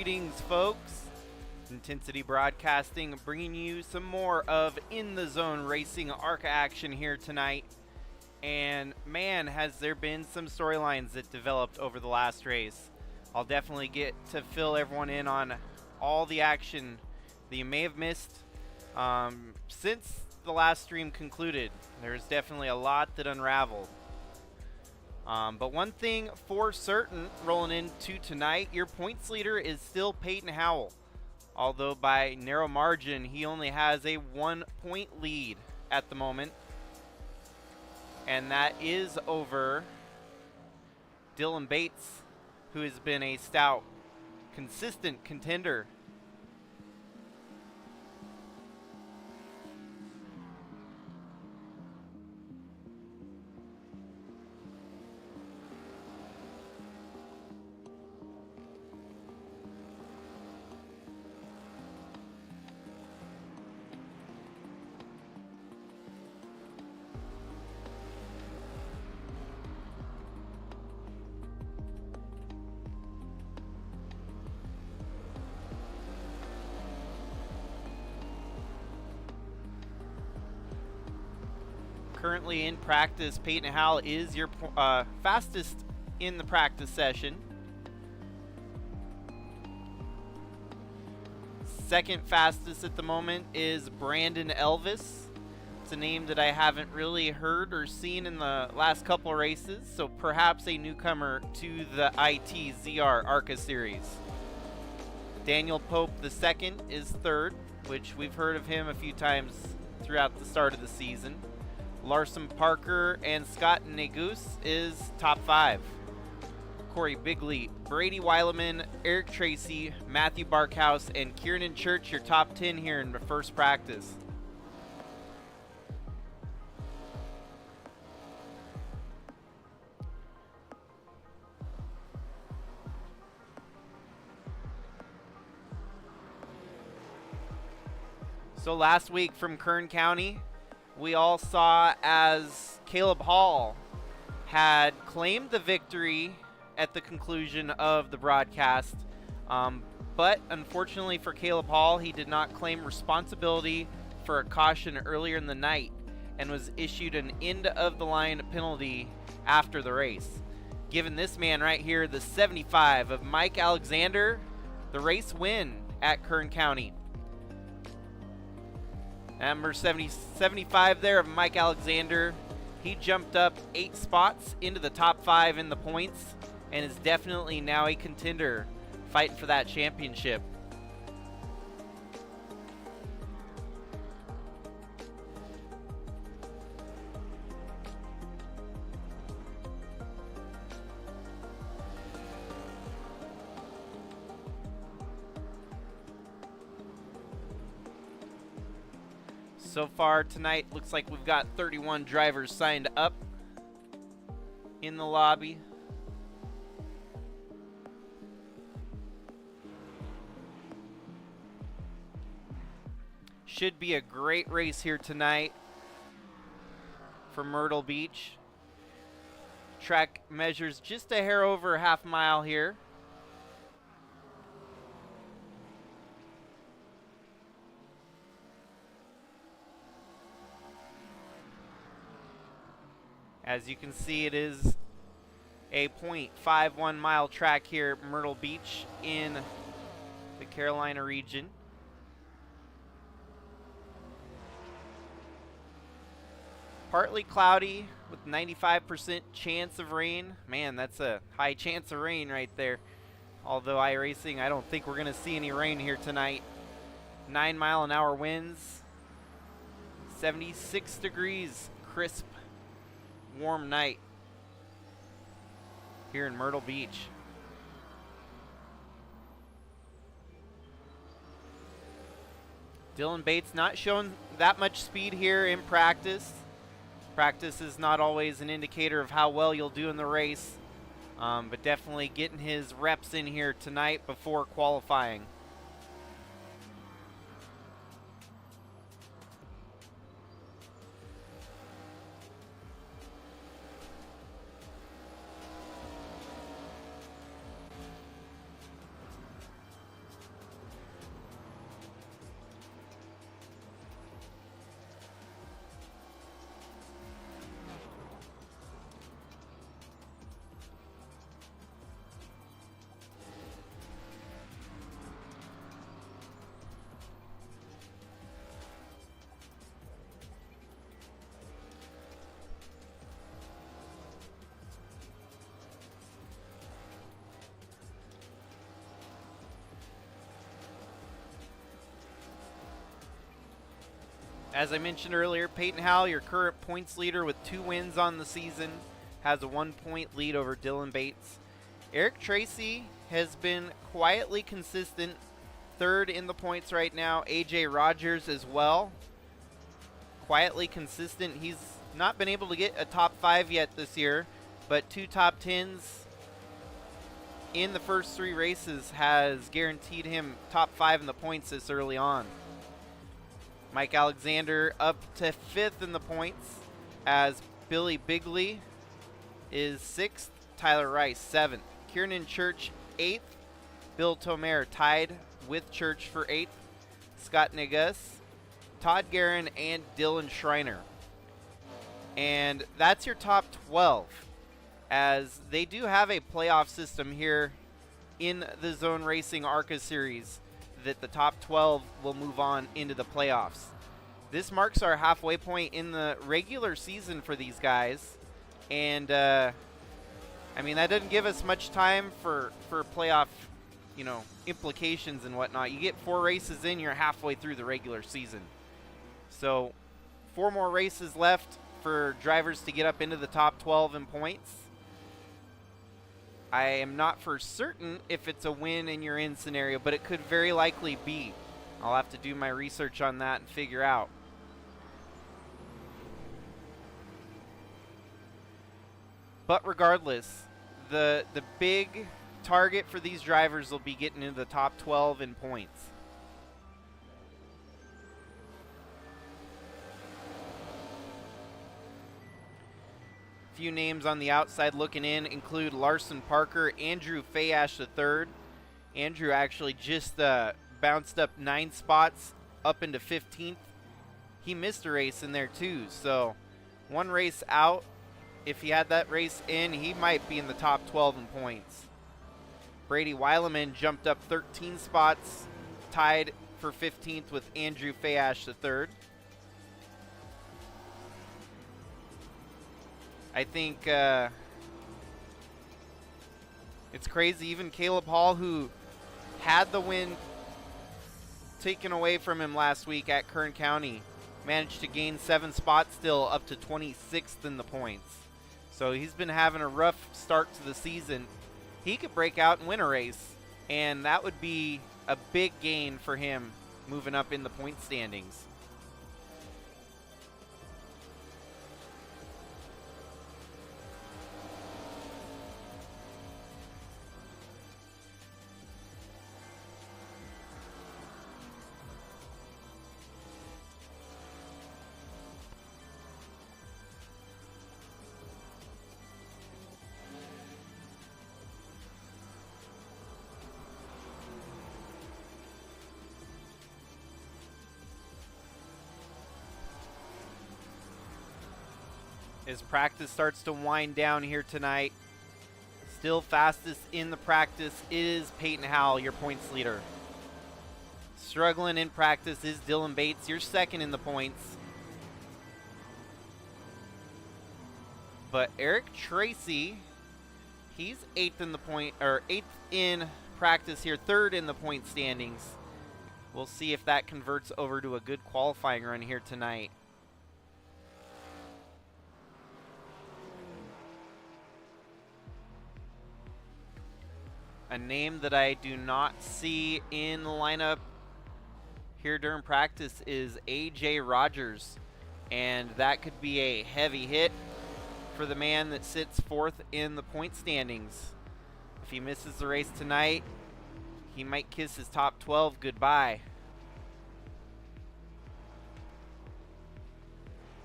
Greetings, folks. Intensity Broadcasting bringing you some more of In the Zone Racing ARCA action here tonight. And man, has there been some storylines that developed over the last race. I'll definitely get to fill everyone in on all the action that you may have missed since the last stream concluded. There's definitely a lot that unraveled. But one thing for certain, rolling into tonight, your points leader is still Peyton Howell. Although by narrow margin, he only has a 1-point lead at the moment. And that is over Dylan Bates, who has been a stout, consistent contender. Currently in practice, Peyton Howell is your fastest in the practice session. Second fastest at the moment is Brandon Elvis. It's a name that I haven't really heard or seen in the last couple of races, so perhaps a newcomer to the ITZR ARCA series. Daniel Pope II is third, which we've heard of him a few times throughout the start of the season. Larson Parker and Scott Negus is top 5. Corey Bigley, Brady Weileman, Eric Tracy, Matthew Barkhouse, and Kieran Church, your top 10 here in the first practice. So last week from Kern County, we all saw as Caleb Hall had claimed the victory at the conclusion of the broadcast. But unfortunately for Caleb Hall, he did not claim responsibility for a caution earlier in the night and was issued an end-of-the-line penalty after the race. Giving this man right here, the 75 of Mike Alexander, the race win at Kern County. Number 75 there of Mike Alexander. He jumped up 8 spots into the top 5 in the points and is definitely now a contender fighting for that championship. So far tonight, looks like we've got 31 drivers signed up in the lobby. Should be a great race here tonight for Myrtle Beach. Track measures just a hair over a half mile here. As you can see, it is a 0.51 mile track here at Myrtle Beach in the Carolina region. Partly cloudy with 95% chance of rain. Man, that's a high chance of rain right there. Although iRacing, I don't think we're going to see any rain here tonight. 9-mile-an-hour winds. 76 degrees, crisp, warm night here in Myrtle Beach. Dylan Bates not showing that much speed here in practice. Practice is not always an indicator of how well you'll do in the race, but definitely getting his reps in here tonight before qualifying. As I mentioned earlier, Peyton Howell, your current points leader with 2 wins on the season, has a 1-point lead over Dylan Bates. Eric Tracy has been quietly consistent, 3rd in the points right now. AJ Rogers as well, quietly consistent. He's not been able to get a top 5 yet this year, but 2 top 10s in the first 3 races has guaranteed him top 5 in the points this early on. Mike Alexander up to 5th in the points, as Billy Bigley is 6th, Tyler Rice 7th. Kiernan Church 8th, Bill Tomer tied with Church for 8th, Scott Negus, Todd Guerin, and Dylan Schreiner. And that's your top 12, as they do have a playoff system here in the Zone Racing ARCA series that the top 12 will move on into the playoffs. This marks our halfway point in the regular season for these guys, and I mean, that doesn't give us much time for playoff, implications and whatnot. You get 4 races in, you're halfway through the regular season. So 4 more races left for drivers to get up into the top 12 in points. I am not for certain if it's a win and you're in scenario, but it could very likely be. I'll have to do my research on that and figure out. But regardless, the big target for these drivers will be getting into the top 12 in points. Few names on the outside looking in include Larson Parker, Andrew Fayash III. Andrew actually just bounced up 9 spots up into 15th. He missed a race in there too, so 1 race out. If he had that race in, he might be in the top 12 in points. Brady Weileman jumped up 13 spots, tied for 15th with Andrew Fayash III. I think it's crazy. Even Caleb Hall, who had the win taken away from him last week at Kern County, managed to gain 7 spots still, up to 26th in the points. So he's been having a rough start to the season. He could break out and win a race, and that would be a big gain for him moving up in the point standings. As practice starts to wind down here tonight, still fastest in the practice is Peyton Howell, your points leader. Struggling in practice is Dylan Bates, your 2nd in the points. But Eric Tracy, he's 8th in the point, or 8th in practice here, 3rd in the point standings. We'll see if that converts over to a good qualifying run here tonight. A name that I do not see in the lineup here during practice is AJ Rogers, and that could be a heavy hit for the man that sits 4th in the point standings. If he misses the race tonight, he might kiss his top 12 goodbye.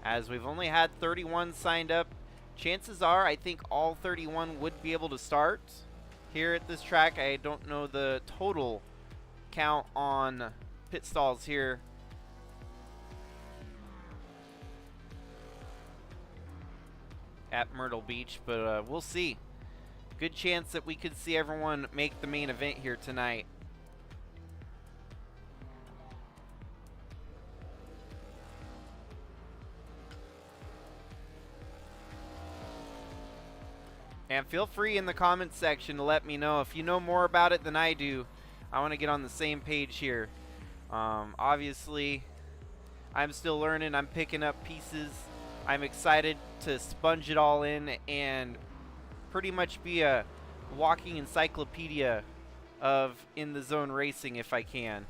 As we've only had 31 signed up, chances are I think all 31 would be able to start here at this track. I don't know the total count on pit stalls here. At Myrtle Beach, but we'll see. Good chance that we could see everyone make the main event here tonight. And feel free in the comments section to let me know if you know more about it than I do. I want to get on the same page here. Obviously, I'm still learning. I'm picking up pieces. I'm excited to sponge it all in and pretty much be a walking encyclopedia of in the zone racing if I can.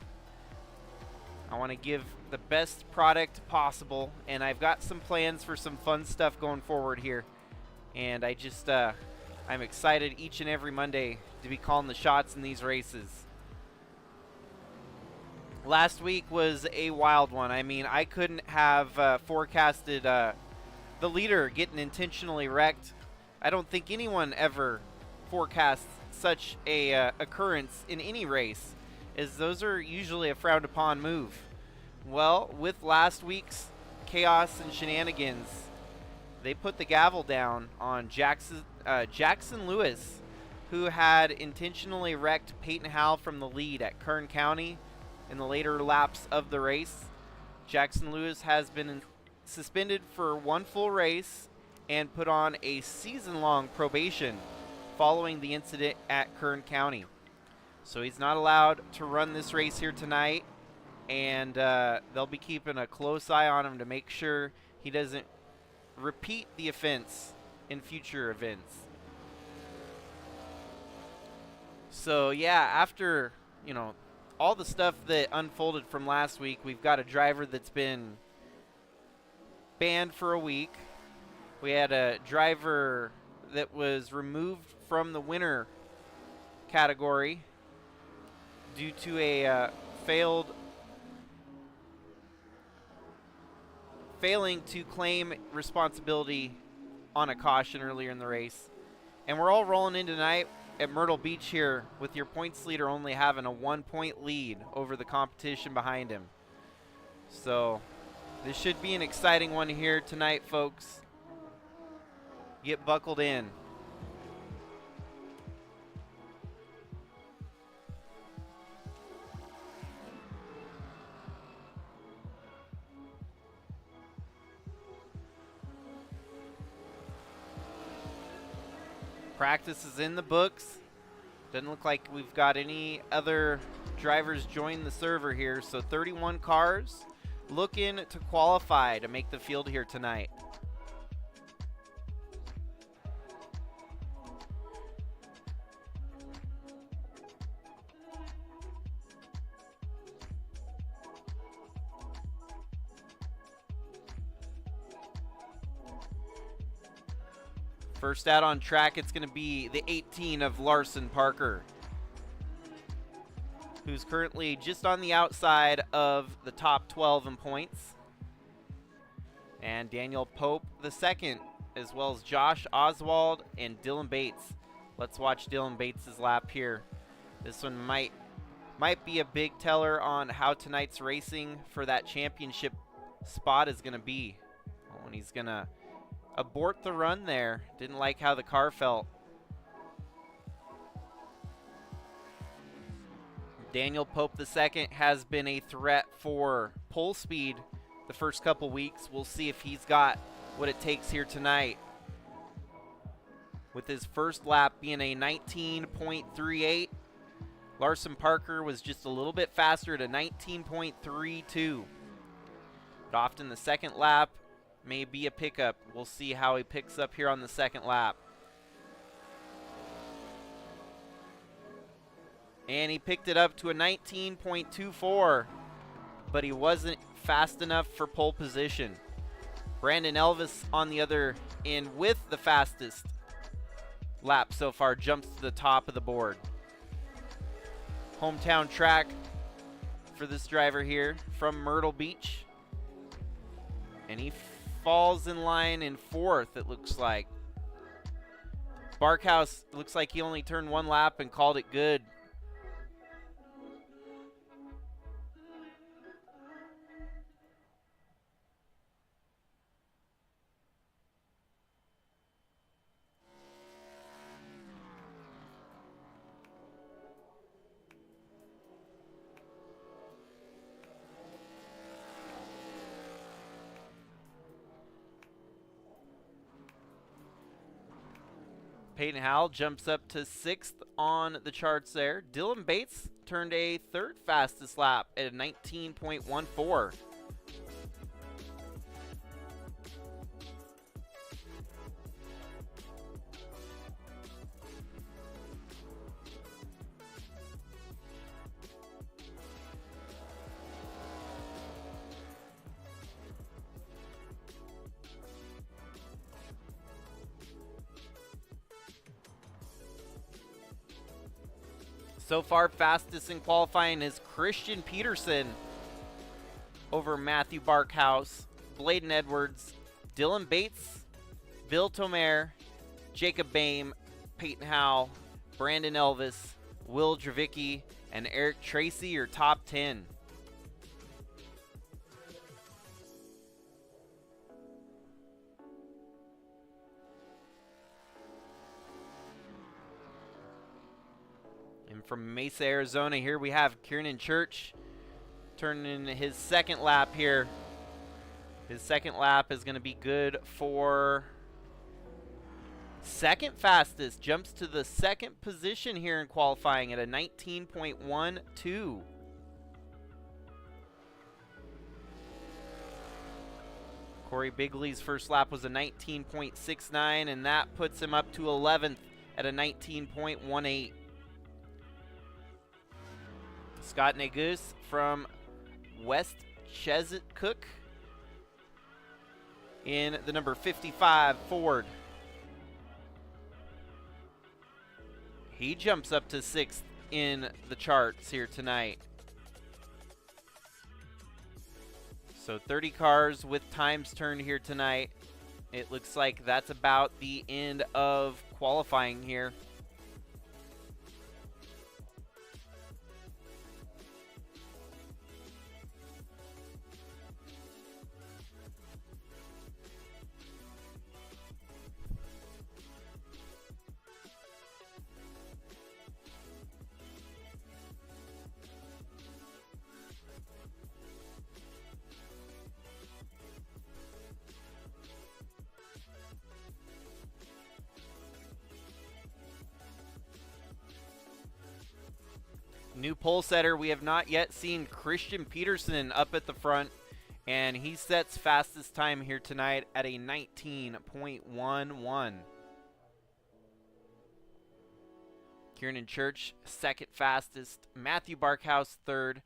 I want to give the best product possible, and I've got some plans for some fun stuff going forward here. And I'm excited each and every Monday to be calling the shots in these races. Last week was a wild one. I mean, I couldn't have forecasted the leader getting intentionally wrecked. I don't think anyone ever forecasts such a occurrence in any race, as those are usually a frowned upon move. Well, with last week's chaos and shenanigans, they put the gavel down on Jackson Lewis, who had intentionally wrecked Peyton Howell from the lead at Kern County in the later laps of the race. Jackson Lewis has been suspended for one full race and put on a season-long probation following the incident at Kern County. So he's not allowed to run this race here tonight, and they'll be keeping a close eye on him to make sure he doesn't repeat the offense in future events. So yeah, after, all the stuff that unfolded from last week, we've got a driver that's been banned for a week. We had a driver that was removed from the winner category due to a failing to claim responsibility on a caution earlier in the race. And we're all rolling in tonight at Myrtle Beach here with your points leader only having a 1-point lead over the competition behind him. So this should be an exciting one here tonight, folks. Get buckled in. Practice is in the books. Doesn't look like we've got any other drivers join the server here. So 31 cars looking to qualify to make the field here tonight. First out on track, it's going to be the 18 of Larson Parker, who's currently just on the outside of the top 12 in points. And Daniel Pope the second, as well as Josh Oswald and Dylan Bates. Let's watch Dylan Bates' lap here. This one might be a big teller on how tonight's racing for that championship spot is going to be. Oh, and he's going to abort the run there. Didn't like how the car felt. Daniel Pope II has been a threat for pole speed the first couple weeks. We'll see if he's got what it takes here tonight, with his first lap being a 19.38. Larson Parker was just a little bit faster at a 19.32. But often the second lap may be a pickup. We'll see how he picks up here on the second lap. And he picked it up to a 19.24, but he wasn't fast enough for pole position. Brandon Elvis on the other end with the fastest lap so far jumps to the top of the board. Hometown track for this driver here from Myrtle Beach. And he falls in line in fourth, it looks like. Barkhouse looks like he only turned one lap and called it good. Peyton Howell jumps up to 6th on the charts there. Dylan Bates turned a third fastest lap at a 19.14. So far, fastest in qualifying is Christian Peterson over Matthew Barkhouse, Bladen Edwards, Dylan Bates, Bill Tomer, Jacob Boehm, Peyton Howell, Brandon Elvis, Will Dravicki, and Eric Tracy are top 10. And from Mesa, Arizona, here we have Kieran Church turning in his second lap here. His second lap is going to be good for second fastest. Jumps to the second position here in qualifying at a 19.12. Corey Bigley's first lap was a 19.69, and that puts him up to 11th at a 19.18. Scott Negus from West Chesapeake in the number 55 Ford. He jumps up to 6th in the charts here tonight. So 30 cars with times turned here tonight. It looks like that's about the end of qualifying here. New pole setter, we have not yet seen Christian Peterson up at the front, and he sets fastest time here tonight at a 19.11. Kieran Church, second fastest. Matthew Barkhouse, third.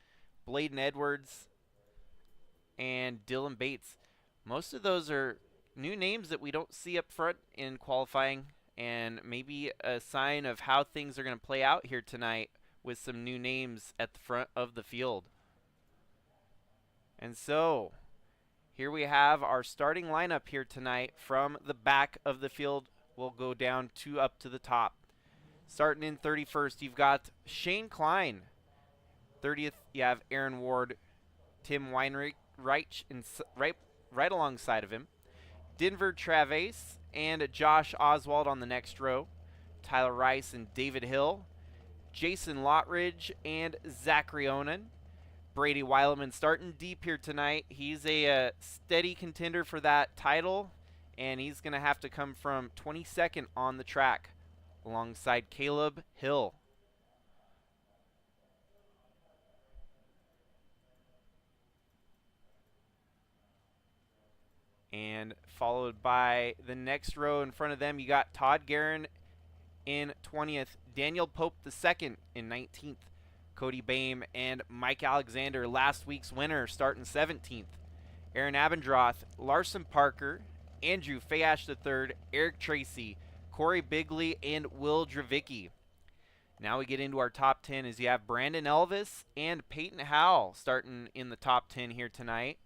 Bladen Edwards and Dylan Bates. Most of those are new names that we don't see up front in qualifying, and maybe a sign of how things are going to play out here tonight with some new names at the front of the field. And so, here we have our starting lineup here tonight. From the back of the field, we'll go down to up to the top. Starting in 31st, you've got Shane Klein. 30th, you have Aaron Ward, Tim Weinreich right alongside of him. Denver Traves and Josh Oswald on the next row. Tyler Rice and David Hill. Jason Lottridge and Zachary Onan. Brady Weileman starting deep here tonight. He's a steady contender for that title, and he's going to have to come from 22nd on the track alongside Caleb Hill. And followed by the next row in front of them, you got Todd Guerin in 20th, Daniel Pope II in 19th, Cody Boehm and Mike Alexander, last week's winner, starting 17th. Aaron Abendroth, Larson Parker, Andrew Fayash III, Eric Tracy, Corey Bigley, and Will Dravicki. Now we get into our top 10 as you have Brandon Elvis and Peyton Howell starting in the top 10 here tonight.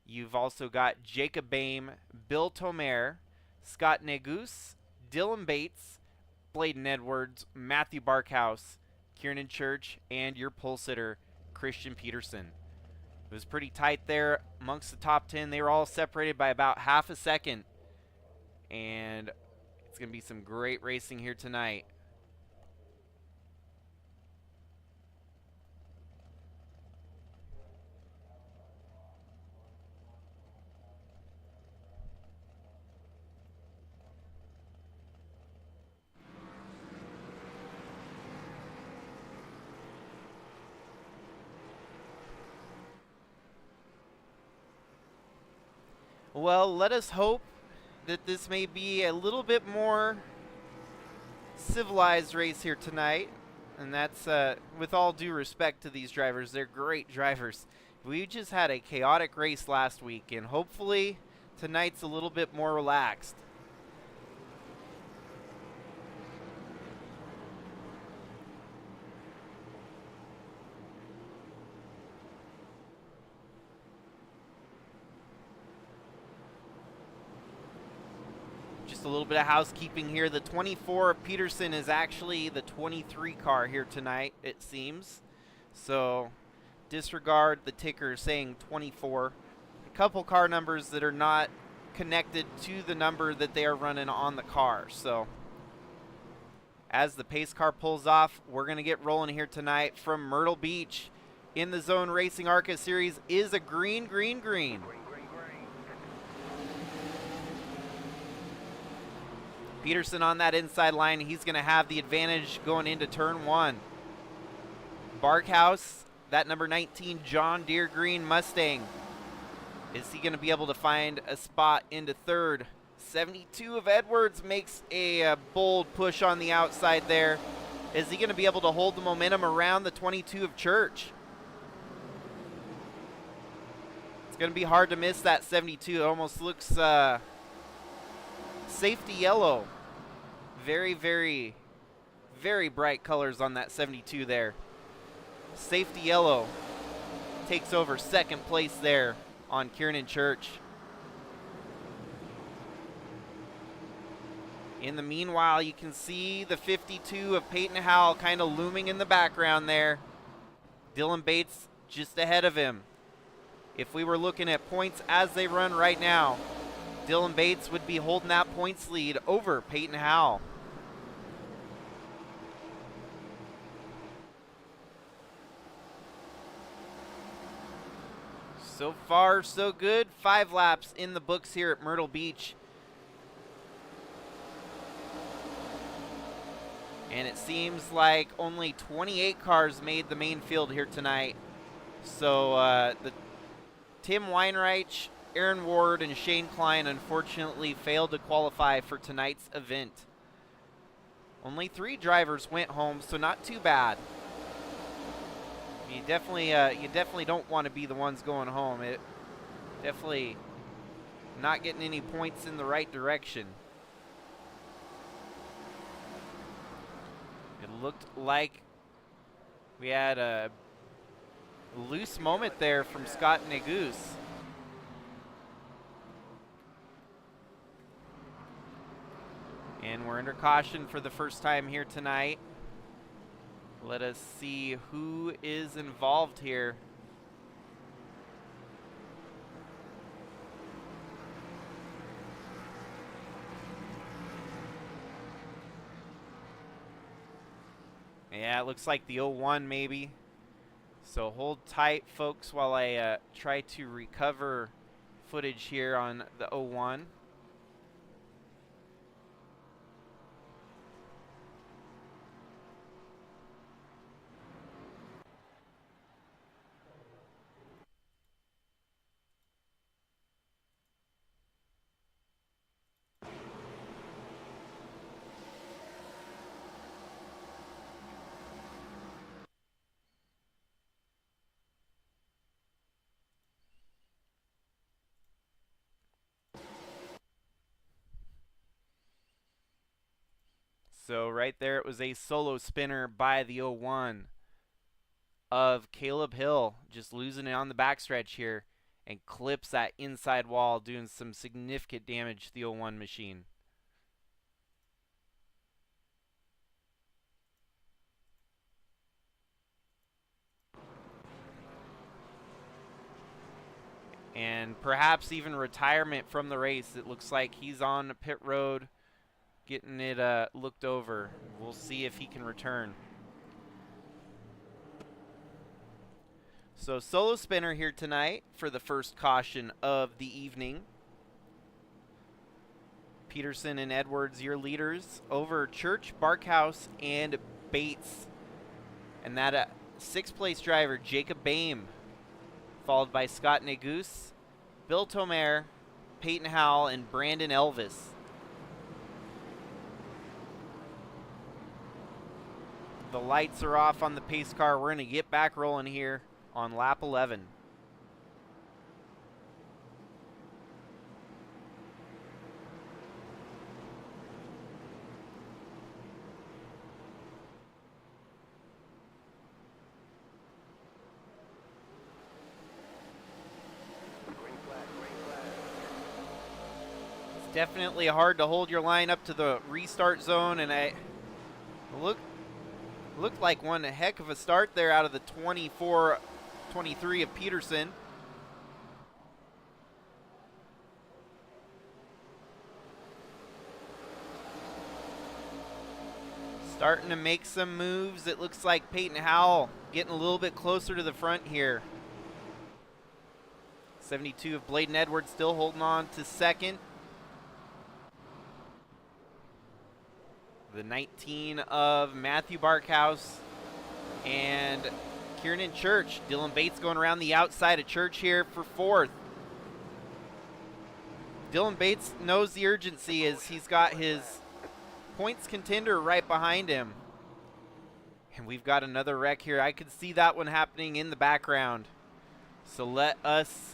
You've also got Jacob Boehm, Bill Tomer, Scott Negus, Dylan Bates, Bladen Edwards, Matthew Barkhouse, Kieran Church, and your pole sitter, Christian Peterson. It was pretty tight there amongst the top 10. They were all separated by about half a second. And it's going to be some great racing here tonight. Well, let us hope that this may be a little bit more civilized race here tonight. And that's with all due respect to these drivers. They're great drivers. We just had a chaotic race last week, and hopefully tonight's a little bit more relaxed. So a little bit of housekeeping here. The 24 of Peterson is actually the 23 car here tonight, it seems. So disregard the ticker saying 24. A couple car numbers that are not connected to the number that they are running on the car. So as the pace car pulls off, we're going to get rolling here tonight from Myrtle Beach. In the Zone Racing ARCA Series is a green, green, green. Peterson on that inside line. He's going to have the advantage going into turn one. Barkhouse, that number 19 John Deere green Mustang. Is he going to be able to find a spot into third? 72 of Edwards makes a bold push on the outside there. Is he going to be able to hold the momentum around the 22 of Church? It's going to be hard to miss that 72. It almost looks safety yellow. Very, very, very bright colors on that 72 there. Safety yellow takes over second place there on Kiernan Church. In the meanwhile, you can see the 52 of Peyton Howell kind of looming in the background there. Dylan Bates just ahead of him. If we were looking at points as they run right now, Dylan Bates would be holding that points lead over Peyton Howell. So far, so good. 5 laps in the books here at Myrtle Beach. And it seems like only 28 cars made the main field here tonight. So the Tim Weinreich, Aaron Ward, and Shane Klein unfortunately failed to qualify for tonight's event. Only 3 drivers went home, so not too bad. You definitely don't want to be the ones going home. It definitely not getting any points in the right direction. It looked like we had a loose moment there from Scott Negus. And we're under caution for the first time here tonight. Let us see who is involved here. Yeah, it looks like the 01 maybe. So hold tight, folks, while I try to recover footage here on the 01. So right there, it was a solo spinner by the 01 of Caleb Hill, just losing it on the backstretch here, and clips that inside wall, doing some significant damage to the 01 machine. And perhaps even retirement from the race. It looks like he's on pit road, getting it looked over. We'll see if he can return. So solo spinner here tonight for the first caution of the evening. Peterson and Edwards, your leaders, over Church, Barkhouse, and Bates. And that 6th place driver, Jacob Boehm, followed by Scott Negus, Bill Tomer, Peyton Howell, and Brandon Elvis. The lights are off on the pace car. We're going to get back rolling here on lap 11. Definitely hard to hold your line up to the restart zone, and I looked like one heck of a start there out of the 24-23 of Peterson. Starting to make some moves. It looks like Peyton Howell getting a little bit closer to the front here. 72 of Bladen Edwards still holding on to second. The 19 of Matthew Barkhouse and Kieran Church. Dylan Bates going around the outside of Church here for fourth. Dylan Bates knows the urgency as he's got his points contender right behind him. And we've got another wreck here. I could see that one happening in the background. So let us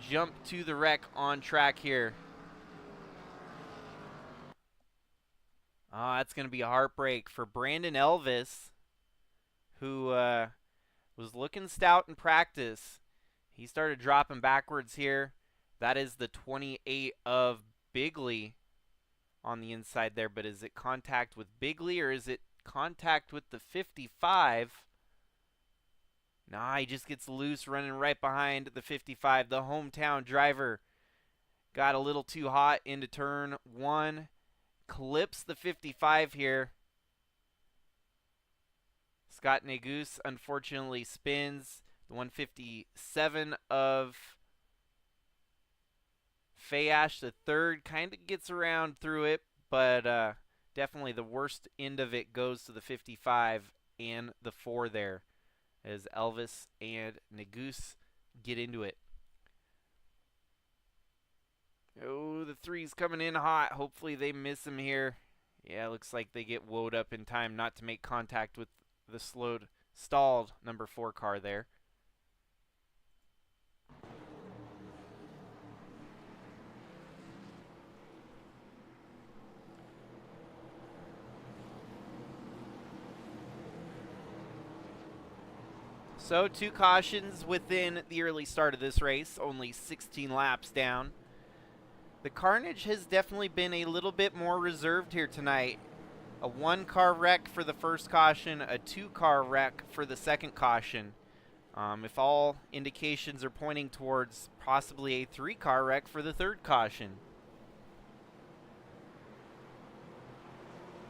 jump to the wreck on track here. That's going to be a heartbreak for Brandon Elvis, who was looking stout in practice. He started dropping backwards here. That is the 28 of Bigley on the inside there, but is it contact with Bigley or is it contact with the 55? Nah, he just gets loose running right behind the 55. The hometown driver got a little too hot into turn one. Clips the 55 here. Scott Negus unfortunately spins. The 157 of Fayash, the third, kind of gets around through it, but definitely the worst end of it goes to the 55 and the 4 there, as Elvis and Negus get into it. Oh, the 3's coming in hot. Hopefully they miss him here. Yeah, looks like they get woed up in time not to make contact with the stalled number 4 car there. So 2 cautions within the early start of this race, only 16 laps down. The carnage has definitely been a little bit more reserved here tonight. A 1-car wreck for the first caution, a 2-car wreck for the second caution. If all indications are pointing towards possibly a 3-car wreck for the third caution.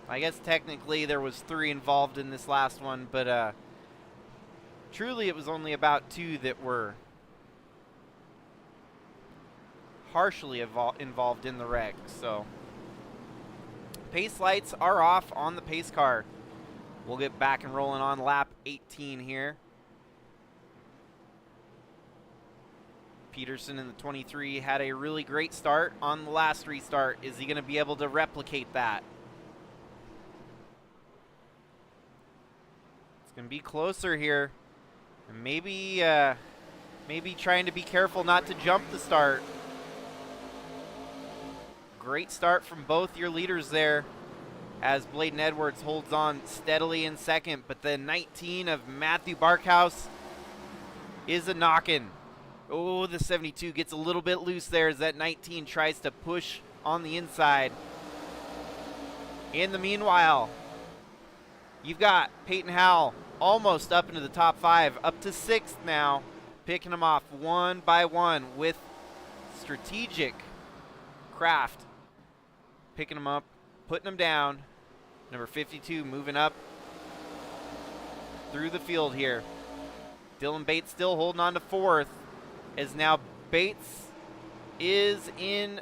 I guess technically there was 3 involved in this last one, but truly it was only about 2 that were harshly involved in the wreck. So pace lights are off on the pace car. We'll get back and rolling on lap 18 here. Peterson in the 23 had a really great start on the last restart. Is he going to be able to replicate that? It's going to be closer here. And maybe trying to be careful not to jump the start. Great start from both your leaders there as Bladen Edwards holds on steadily in second, but the 19 of Matthew Barkhouse is a knockin'. Oh, the 72 gets a little bit loose there as that 19 tries to push on the inside. In the meanwhile, you've got Peyton Howell almost up into the top 5, up to 6th now, picking them off one by one with strategic craft. Picking them up, putting them down. Number 52 moving up through the field here. Dylan Bates still holding on to 4th, as now Bates is in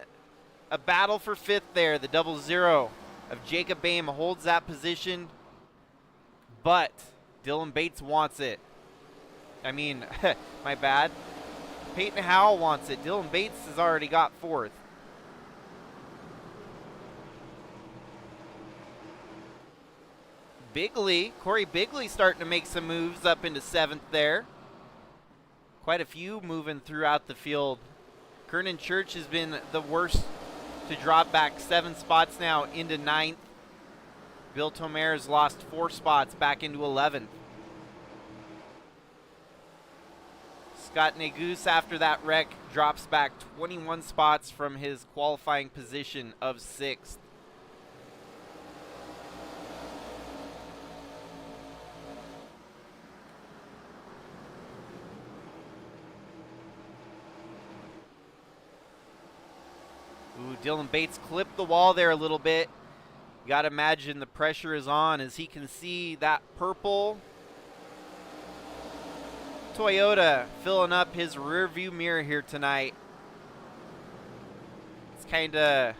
a battle for 5th there. The 00 of Jacob Boehm holds that position, but Dylan Bates wants it. I mean, my bad. Peyton Howell wants it. Dylan Bates has already got 4th. Corey Bigley starting to make some moves up into 7th there. Quite a few moving throughout the field. Kernan Church has been the worst to drop back 7 spots now into 9th. Bill Tomer has lost 4 spots back into 11th. Scott Negus, after that wreck, drops back 21 spots from his qualifying position of 6th. Ooh, Dylan Bates clipped the wall there a little bit. You got to imagine the pressure is on as he can see that purple Toyota filling up his rear view mirror here tonight. It's kind of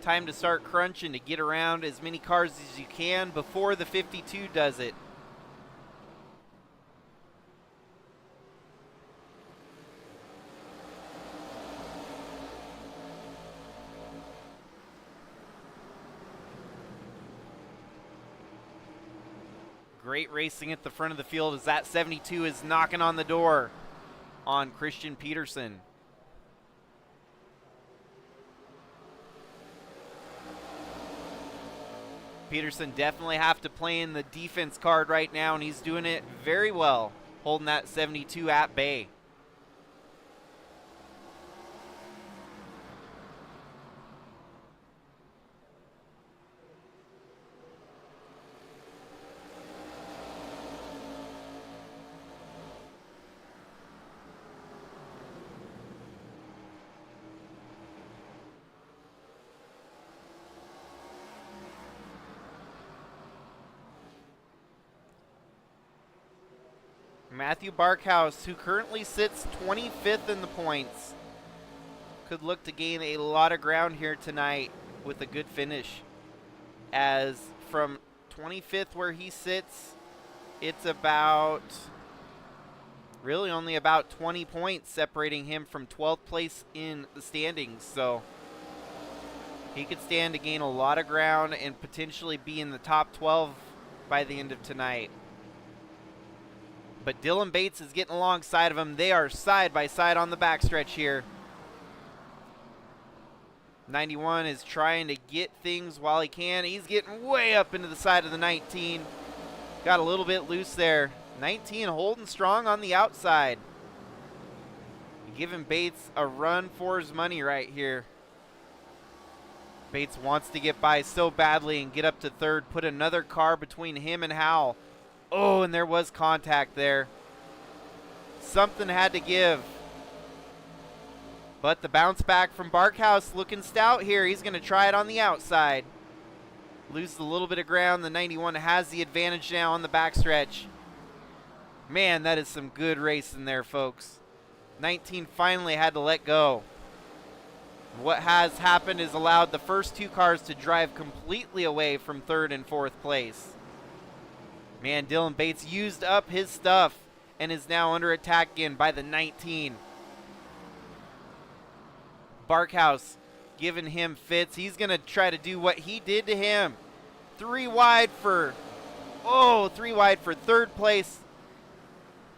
time to start crunching to get around as many cars as you can before the 52 does it. Great racing at the front of the field as that 72 is knocking on the door on Christian Peterson. Peterson definitely have to play in the defense card right now, and he's doing it very well, holding that 72 at bay. Matthew Barkhouse, who currently sits 25th in the points, could look to gain a lot of ground here tonight with a good finish. As from 25th where he sits, it's about really only about 20 points separating him from 12th place in the standings. So he could stand to gain a lot of ground and potentially be in the top 12 by the end of tonight. But Dylan Bates is getting alongside of him. They are side by side on the backstretch here. 91 is trying to get things while he can. He's getting way up into the side of the 19. Got a little bit loose there. 19 holding strong on the outside. Giving Bates a run for his money right here. Bates wants to get by so badly and get up to 3rd. Put another car between him and Howell. Oh, and there was contact there. Something had to give. But the bounce back from Barkhouse looking stout here. He's going to try it on the outside. Loses a little bit of ground. The 91 has the advantage now on the backstretch. Man, that is some good racing there, folks. 19 finally had to let go. What has happened is allowed the first 2 cars to drive completely away from 3rd and 4th place. Man, Dylan Bates used up his stuff and is now under attack again by the 19. Barkhouse giving him fits. He's going to try to do what he did to him. 3 wide for 3rd place.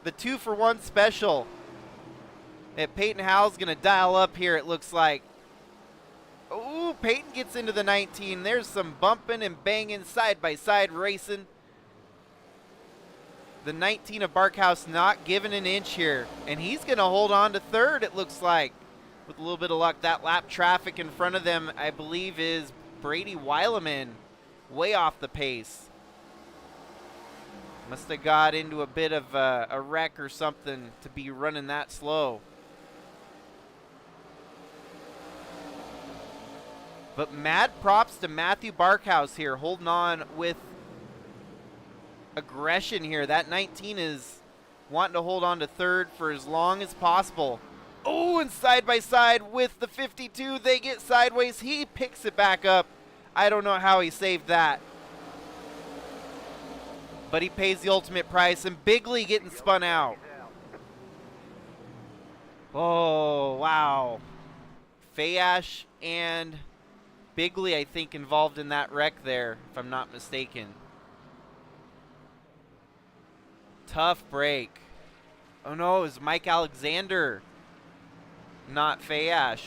The 2-for-1 special that Peyton Howell's going to dial up here, it looks like. Ooh, Peyton gets into the 19. There's some bumping and banging side-by-side racing. The 19 of Barkhouse not giving an inch here. And he's going to hold on to 3rd, it looks like. With a little bit of luck, that lap traffic in front of them, I believe, is Brady Weileman. Way off the pace. Must have got into a bit of a wreck or something to be running that slow. But mad props to Matthew Barkhouse here, holding on with aggression here. That 19 is wanting to hold on to 3rd for as long as possible. Oh, and side by side with the 52, they get sideways. He picks it back up. I don't know how he saved that. But he pays the ultimate price, and Bigley getting spun out. Oh, wow. Fayash and Bigley, I think, involved in that wreck there, if I'm not mistaken. Tough break. Oh, no, it was Mike Alexander, not Fayash.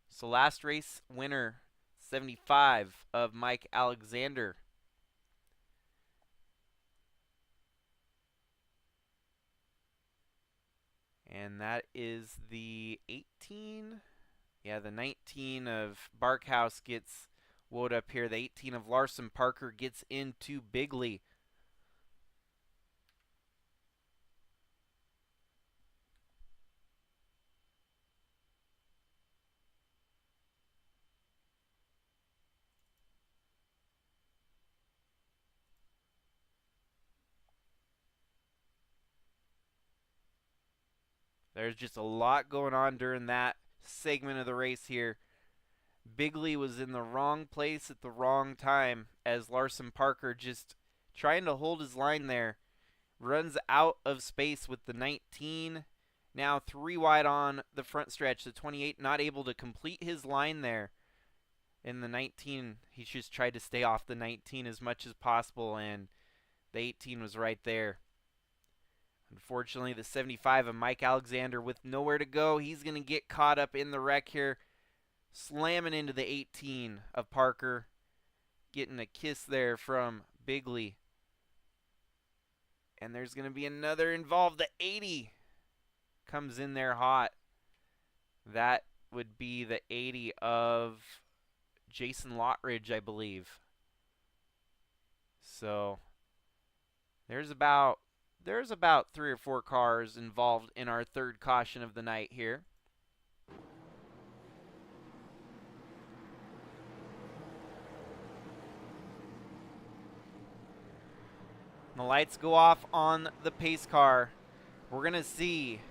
So last race winner, 75 of Mike Alexander. And that is the 18. Yeah, the 19 of Barkhouse gets woed up here. The 18 of Larson Parker gets into Bigley. There's just a lot going on during that segment of the race here. Bigley was in the wrong place at the wrong time as Larson Parker just trying to hold his line there. Runs out of space with the 19. Now 3 wide on the front stretch. The 28 not able to complete his line there. In the 19, he just tried to stay off the 19 as much as possible, and the 18 was right there. Unfortunately, the 75 of Mike Alexander with nowhere to go. He's going to get caught up in the wreck here. Slamming into the 18 of Parker. Getting a kiss there from Bigley. And there's going to be another involved. The 80 comes in there hot. That would be the 80 of Jason Lottridge, I believe. So there's about 3 or 4 cars involved in our third caution of the night here. The lights go off on the pace car. We're going to see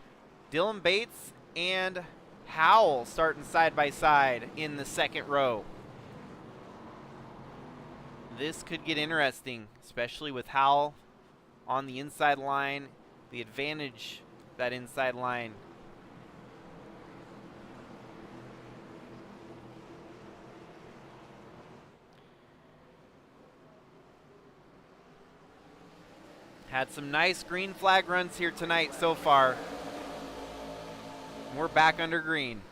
Dylan Bates and Howell starting side by side in the second row. This could get interesting, especially with Howell on the inside line. The advantage that inside line. Had some nice green flag runs here tonight so far. We're back under green.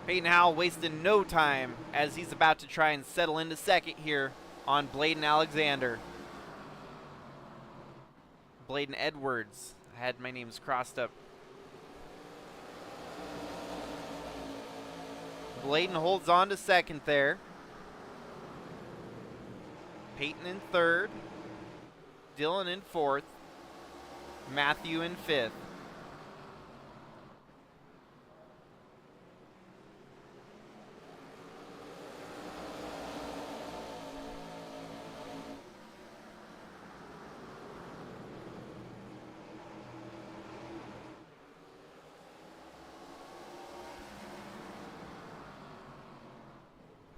Peyton Howell wasting no time as he's about to try and settle into second here on Bladen Alexander. Bladen Edwards. I had my names crossed up. Bladen holds on to second there. Peyton in third. Dylan in fourth. Matthew in fifth.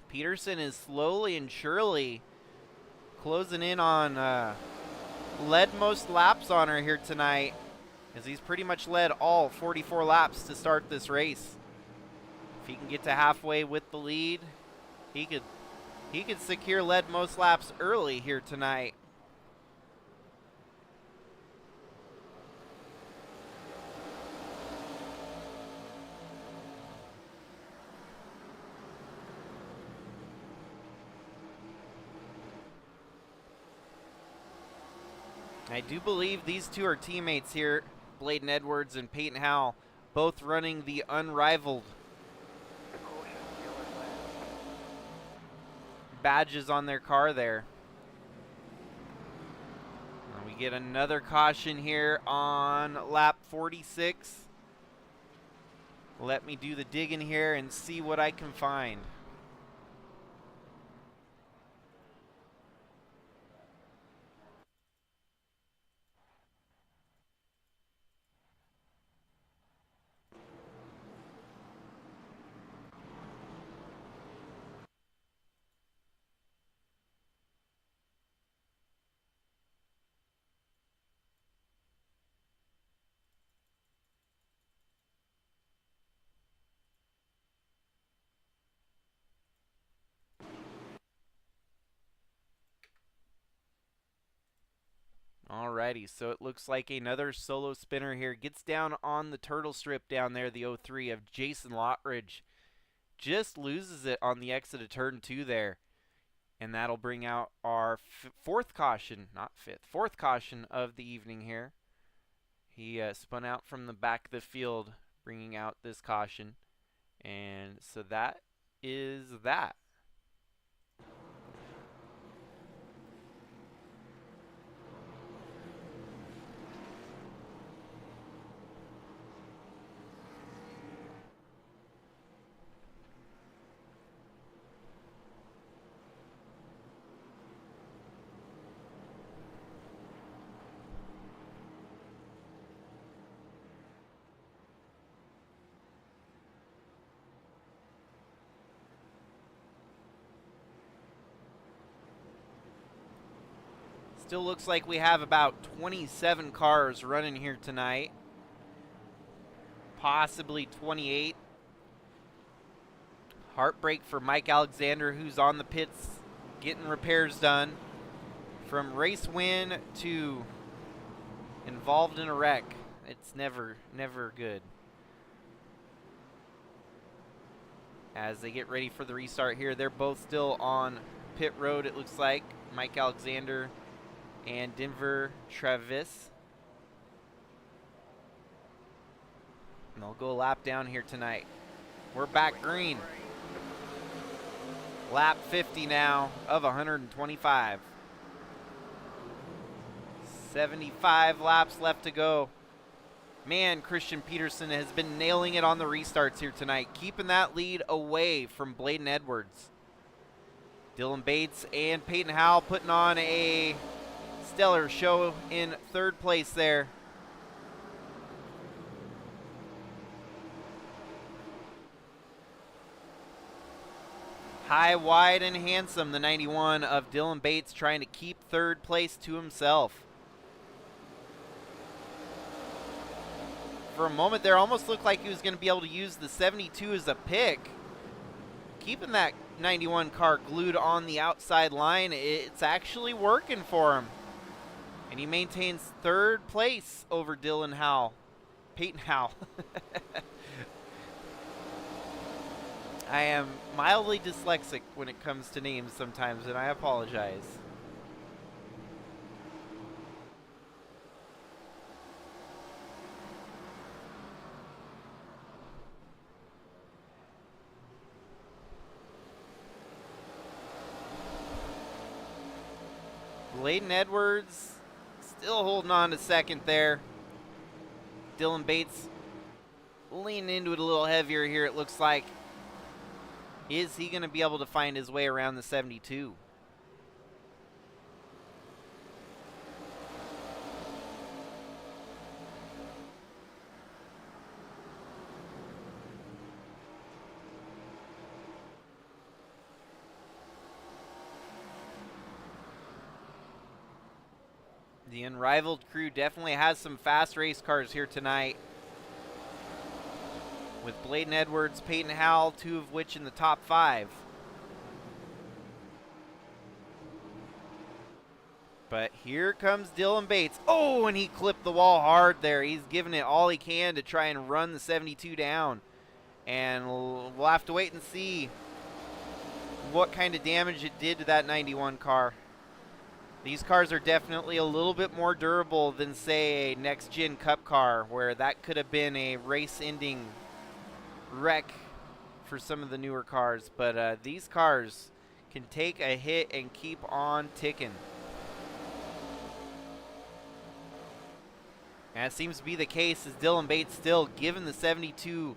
Peterson is slowly and surely closing in on led most laps on her here tonight, as he's pretty much led all 44 laps to start this race. If he can get to halfway with the lead, he could secure led most laps early here tonight. I do believe these two are teammates here, Bladen Edwards and Peyton Howell, both running the unrivaled badges on their car there. And we get another caution here on lap 46. Let me do the digging here and see what I can find. Alrighty, so it looks like another solo spinner here. Gets down on the turtle strip down there, the 03 of Jason Lottridge. Just loses it on the exit of turn 2 there. And that'll bring out our fourth caution, not fifth, fourth caution of the evening here. He spun out from the back of the field, bringing out this caution. And so that is that. Still looks like we have about 27 cars running here tonight. Possibly 28. Heartbreak for Mike Alexander, who's on the pits getting repairs done. From race win to involved in a wreck. It's never good. As they get ready for the restart here, they're both still on pit road, it looks like. Mike Alexander and Denver Travis. And they'll go a lap down here tonight. We're back green. Lap 50 now of 125. 75 laps left to go. Man, Christian Peterson has been nailing it on the restarts here tonight, keeping that lead away from Bladen Edwards. Dylan Bates and Peyton Howell putting on a stellar show in third place there. High, wide, and handsome, the 91 of Dylan Bates trying to keep third place to himself. For a moment there, almost looked like he was going to be able to use the 72 as a pick. Keeping that 91 car glued on the outside line, it's actually working for him. And he maintains third place over Dylan Howell. Peyton Howell. I am mildly dyslexic when it comes to names sometimes, and I apologize. Bladen Edwards still holding on to second there. Dylan Bates leaning into it a little heavier here, it looks like. Is he going to be able to find his way around the 72? The Unrivaled crew definitely has some fast race cars here tonight. With Bladen Edwards, Peyton Howell, two of which in the top 5. But here comes Dylan Bates. Oh, and he clipped the wall hard there. He's giving it all he can to try and run the 72 down. And we'll have to wait and see what kind of damage it did to that 91 car. These cars are definitely a little bit more durable than, say, a next-gen Cup car, where that could have been a race-ending wreck for some of the newer cars. But these cars can take a hit and keep on ticking. And it seems to be the case, as Dylan Bates still giving the 72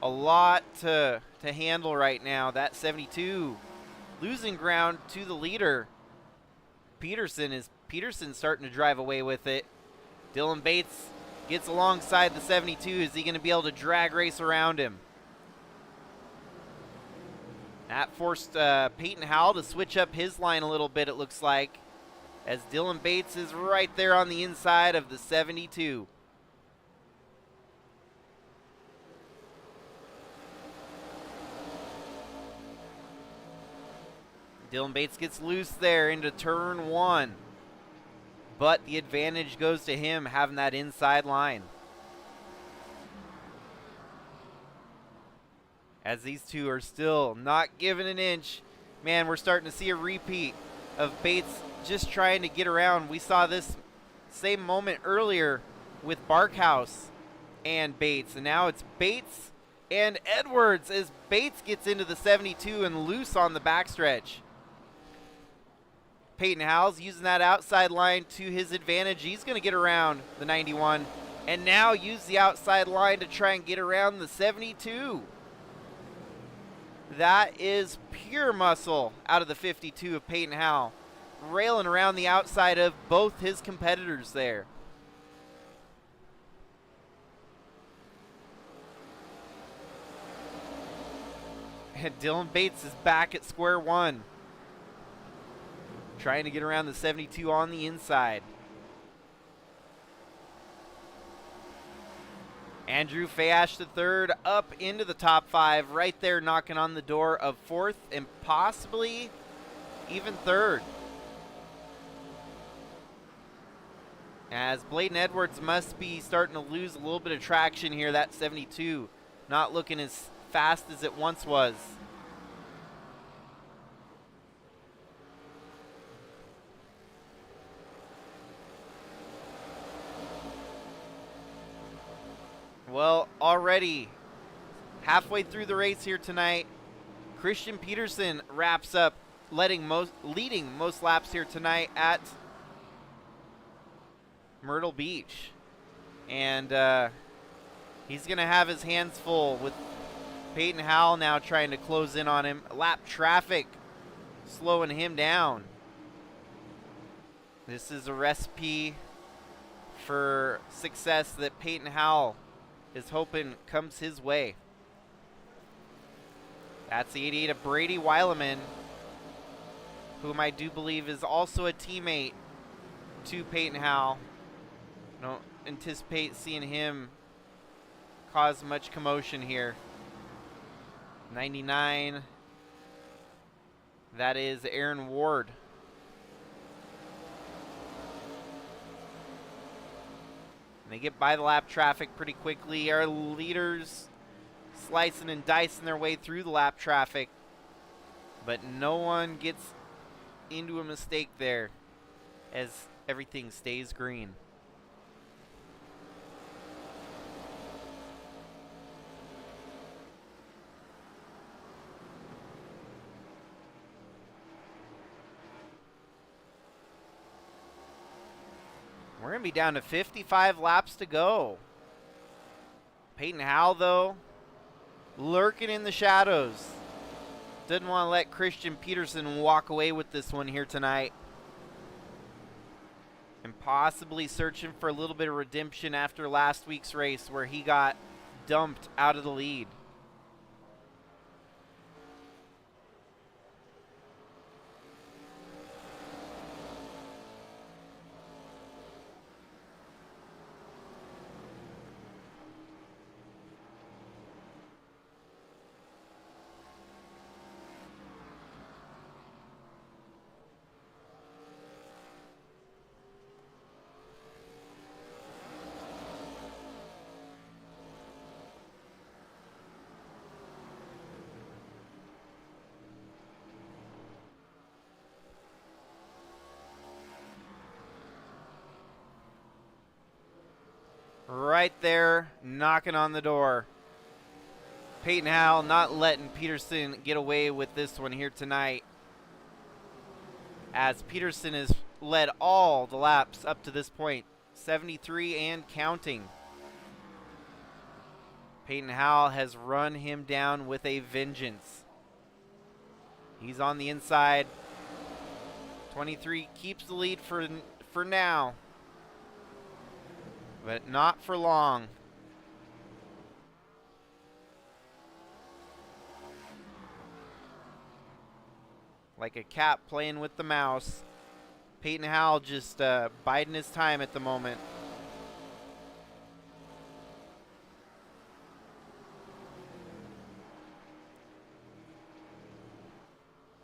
a lot to handle right now. That 72 losing ground to the leader. Peterson's starting to drive away with it. Dylan Bates gets alongside the 72. Is he going to be able to drag race around him? That forced Peyton Howell to switch up his line a little bit, it looks like, as Dylan Bates is right there on the inside of the 72. Dylan Bates gets loose there into turn 1. But the advantage goes to him having that inside line. As these two are still not giving an inch. Man, we're starting to see a repeat of Bates just trying to get around. We saw this same moment earlier with Barkhouse and Bates. And now it's Bates and Edwards as Bates gets into the 72 and loose on the backstretch. Peyton Howell's using that outside line to his advantage. He's going to get around the 91 and now use the outside line to try and get around the 72. That is pure muscle out of the 52 of Peyton Howell, railing around the outside of both his competitors there. And Dylan Bates is back at square one, trying to get around the 72 on the inside. Andrew Fayash III up into the top 5, right there knocking on the door of 4th and possibly even 3rd. As Bladen Edwards must be starting to lose a little bit of traction here, that 72 not looking as fast as it once was. Well, already halfway through the race here tonight, Christian Peterson wraps up leading most laps here tonight at Myrtle Beach. And he's going to have his hands full with Peyton Howell now trying to close in on him. Lap traffic slowing him down. This is a recipe for success that Peyton Howell is hoping comes his way. That's the 88 of Brady Weileman, whom I do believe is also a teammate to Peyton Howell. Don't anticipate seeing him cause much commotion here. 99, that is Aaron Ward. And they get by the lap traffic pretty quickly. Our leaders slicing and dicing their way through the lap traffic, but no one gets into a mistake there as everything stays green. We're going to be down to 55 laps to go. Peyton Howell, though, lurking in the shadows. Didn't want to let Christian Peterson walk away with this one here tonight. And possibly searching for a little bit of redemption after last week's race where he got dumped out of the lead. Right there, knocking on the door. Peyton Howell not letting Peterson get away with this one here tonight, as Peterson has led all the laps up to this point, 73 and counting. Peyton Howell has run him down with a vengeance. He's on the inside. 23 keeps the lead for now, but not for long. Like a cat playing with the mouse. Peyton Howell just biding his time at the moment.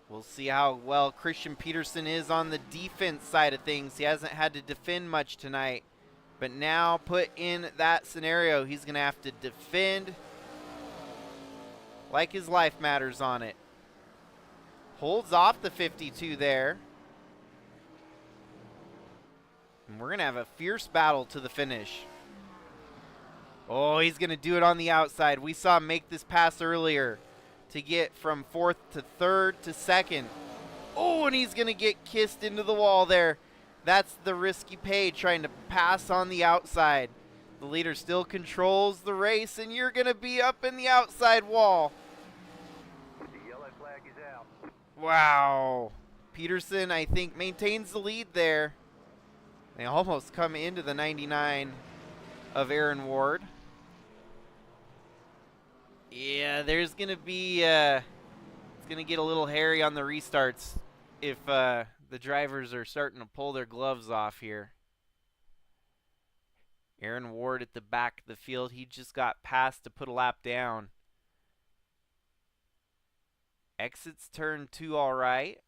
We'll see how well Christian Peterson is on the defense side of things. He hasn't had to defend much tonight. But now put in that scenario, he's going to have to defend like his life matters on it. Holds off the 52 there. And we're going to have a fierce battle to the finish. Oh, he's going to do it on the outside. We saw him make this pass earlier to get from 4th to 3rd to 2nd. Oh, and he's going to get kissed into the wall there. That's the risky pay, trying to pass on the outside. The leader still controls the race, and you're going to be up in the outside wall. The yellow flag is out. Wow. Peterson, I think, maintains the lead there. They almost come into the 99 of Aaron Ward. Yeah, there's going to be, it's going to get a little hairy on the restarts if the drivers are starting to pull their gloves off here. Aaron Ward at the back of the field. He just got passed to put a lap down. Exits turn 2 all right.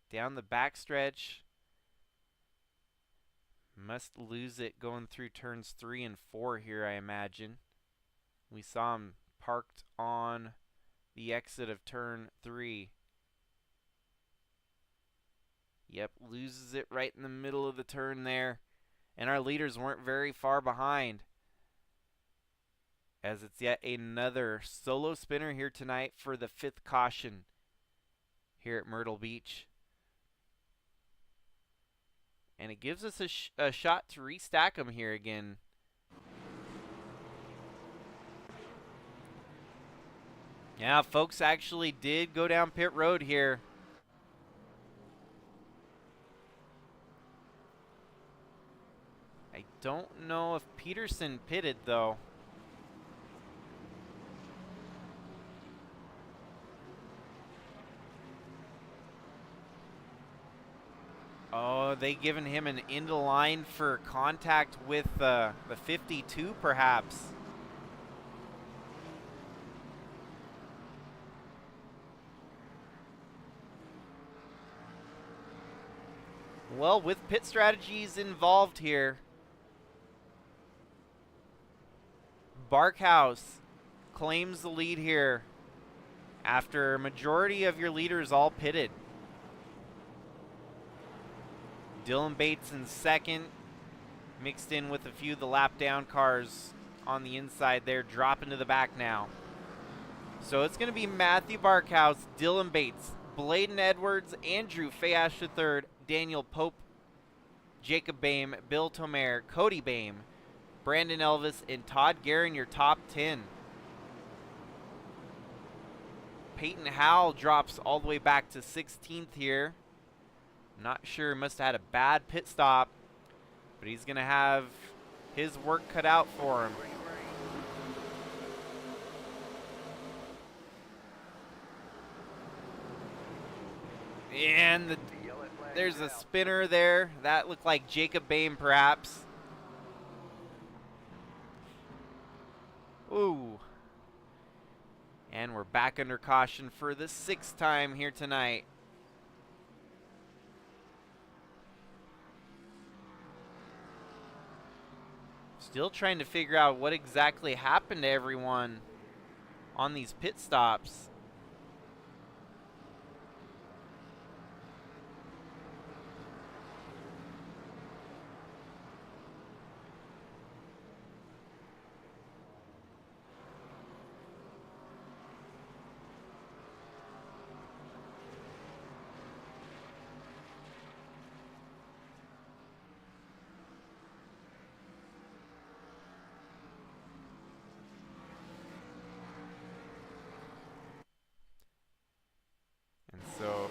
Down the backstretch. Must lose it going through turns 3 and 4 here, I imagine. We saw him parked on the exit of turn 3. Yep, loses it right in the middle of the turn there. And our leaders weren't very far behind, as it's yet another solo spinner here tonight for the 5th caution here at Myrtle Beach. And it gives us a shot to restack them here again. Yeah, folks actually did go down pit road here. I don't know if Peterson pitted, though. Oh, they given him an into line for contact with the 52, perhaps. Well, with pit strategies involved here, Barkhouse claims the lead here after a majority of your leaders all pitted. Dylan Bates in 2nd, mixed in with a few of the lap down cars on the inside there, dropping to the back now. So it's going to be Matthew Barkhouse, Dylan Bates, Bladen Edwards, Andrew Fayash III, Daniel Pope, Jacob Boehm, Bill Tomer, Cody Boehm, Brandon Elvis, and Todd Guerin, your top 10. Peyton Howell drops all the way back to 16th here. Not sure, must have had a bad pit stop, but he's going to have his work cut out for him. And there's a spinner there. That looked like Jacob Boehm, perhaps. Ooh. And we're back under caution for the 6th time here tonight. Still trying to figure out what exactly happened to everyone on these pit stops. So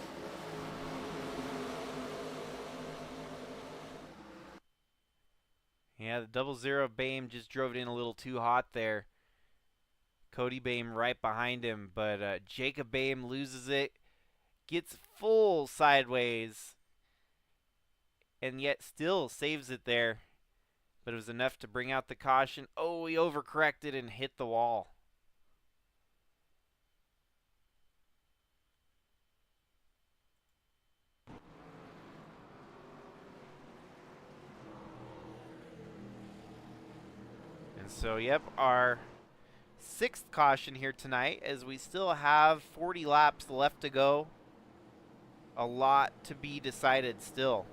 yeah, the 00 Boehm just drove it in a little too hot there. Cody Boehm right behind him, but Jacob Boehm loses it, gets full sideways, and yet still saves it there. But it was enough to bring out the caution. Oh, he overcorrected and hit the wall. And so, yep, our 6th caution here tonight, as we still have 40 laps left to go. A lot to be decided still.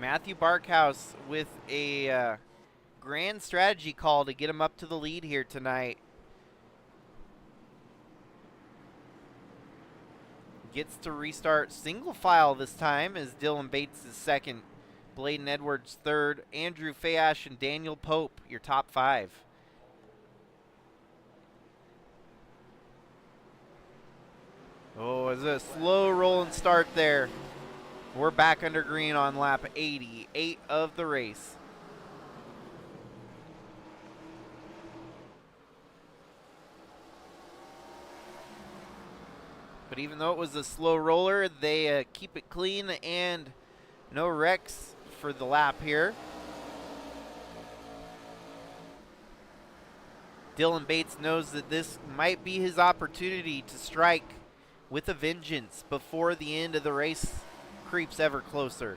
Matthew Barkhouse with a grand strategy call to get him up to the lead here tonight. Gets to restart single file this time as Dylan Bates is second, Bladen Edwards third, Andrew Fayash and Daniel Pope, your top five. Oh, it's a slow rolling start there. We're back under green on lap 88 of the race. But even though it was a slow roller, they keep it clean and no wrecks for the lap here. Dylan Bates knows that this might be his opportunity to strike with a vengeance before the end of the race creeps ever closer.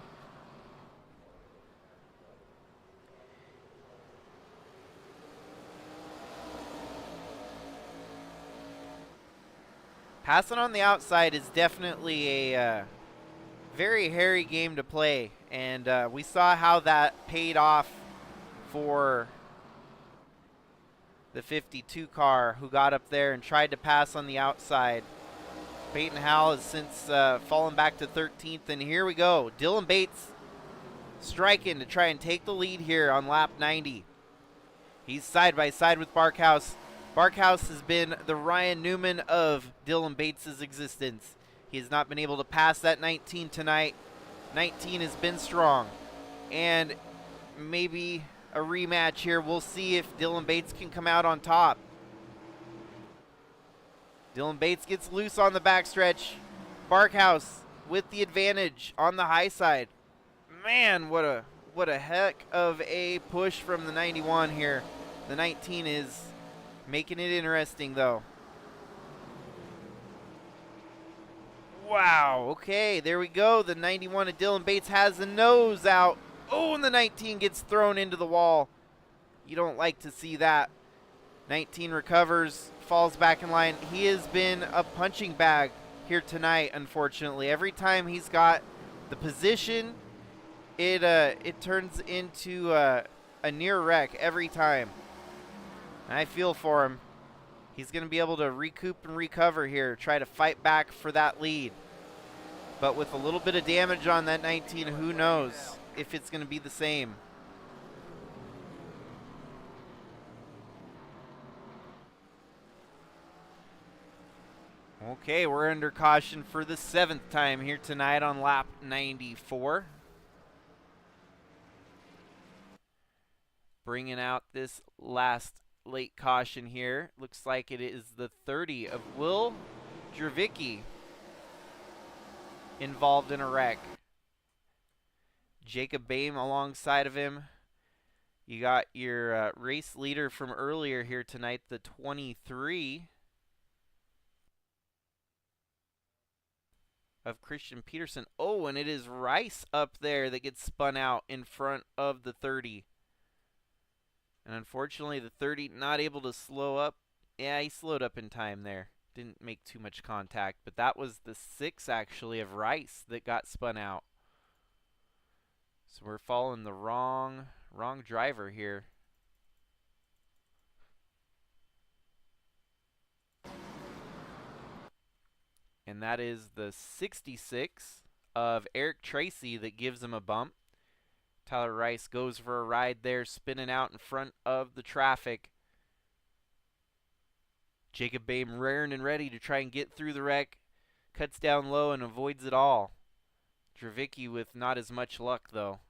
Passing on the outside is definitely a very hairy game to play, and we saw how that paid off for the 52 car who got up there and tried to pass on the outside. Peyton Howell has since fallen back to 13th, and here we go. Dylan Bates striking to try and take the lead here on lap 90. He's side by side with Barkhouse. Barkhouse has been the Ryan Newman of Dylan Bates' existence. He has not been able to pass that 19 tonight. 19 has been strong. And maybe a rematch here. We'll see if Dylan Bates can come out on top. Dylan Bates gets loose on the backstretch. Barkhouse with the advantage on the high side. Man, what a heck of a push from the 91 here. The 19 is making it interesting, though. Wow, okay, there we go. The 91 of Dylan Bates has the nose out. Oh, and the 19 gets thrown into the wall. You don't like to see that. 19 recovers, falls back in line. He has been a punching bag here tonight, unfortunately. Every time he's got the position, it turns into a near wreck every time. I feel for him. He's going to be able to recoup and recover here, try to fight back for that lead. But with a little bit of damage on that 19, who knows if it's going to be the same. Okay, we're under caution for the 7th time here tonight on lap 94. Bringing out this last late caution here. Looks like it is the 30 of Will Dravicki involved in a wreck. Jacob Boehm alongside of him. You got your race leader from earlier here tonight, the 23 of Christian Peterson. Oh, and it is Rice up there that gets spun out in front of the 30. And unfortunately, the 30 not able to slow up. Yeah, he slowed up in time there. Didn't make too much contact. But that was the 6, actually, of Rice that got spun out. So we're following the wrong driver here. And that is the 66 of Eric Tracy that gives him a bump. Tyler Rice goes for a ride there, spinning out in front of the traffic. Jacob Boehm raring and ready to try and get through the wreck. Cuts down low and avoids it all. Dravicki with not as much luck, though.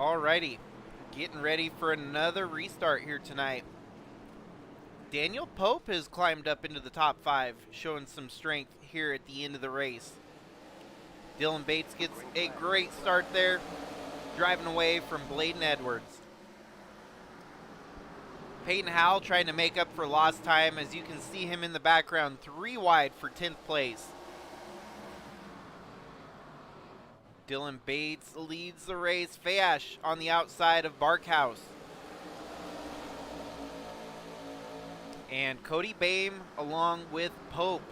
Alrighty, getting ready for another restart here tonight. Daniel Pope has climbed up into the top 5, showing some strength here at the end of the race. Dylan Bates gets a great start there, driving away from Bladen Edwards. Peyton Howell trying to make up for lost time, as you can see him in the background, 3 wide for 10th place. Dylan Bates leads the race. Fayash on the outside of Barkhouse. And Cody Bame along with Pope.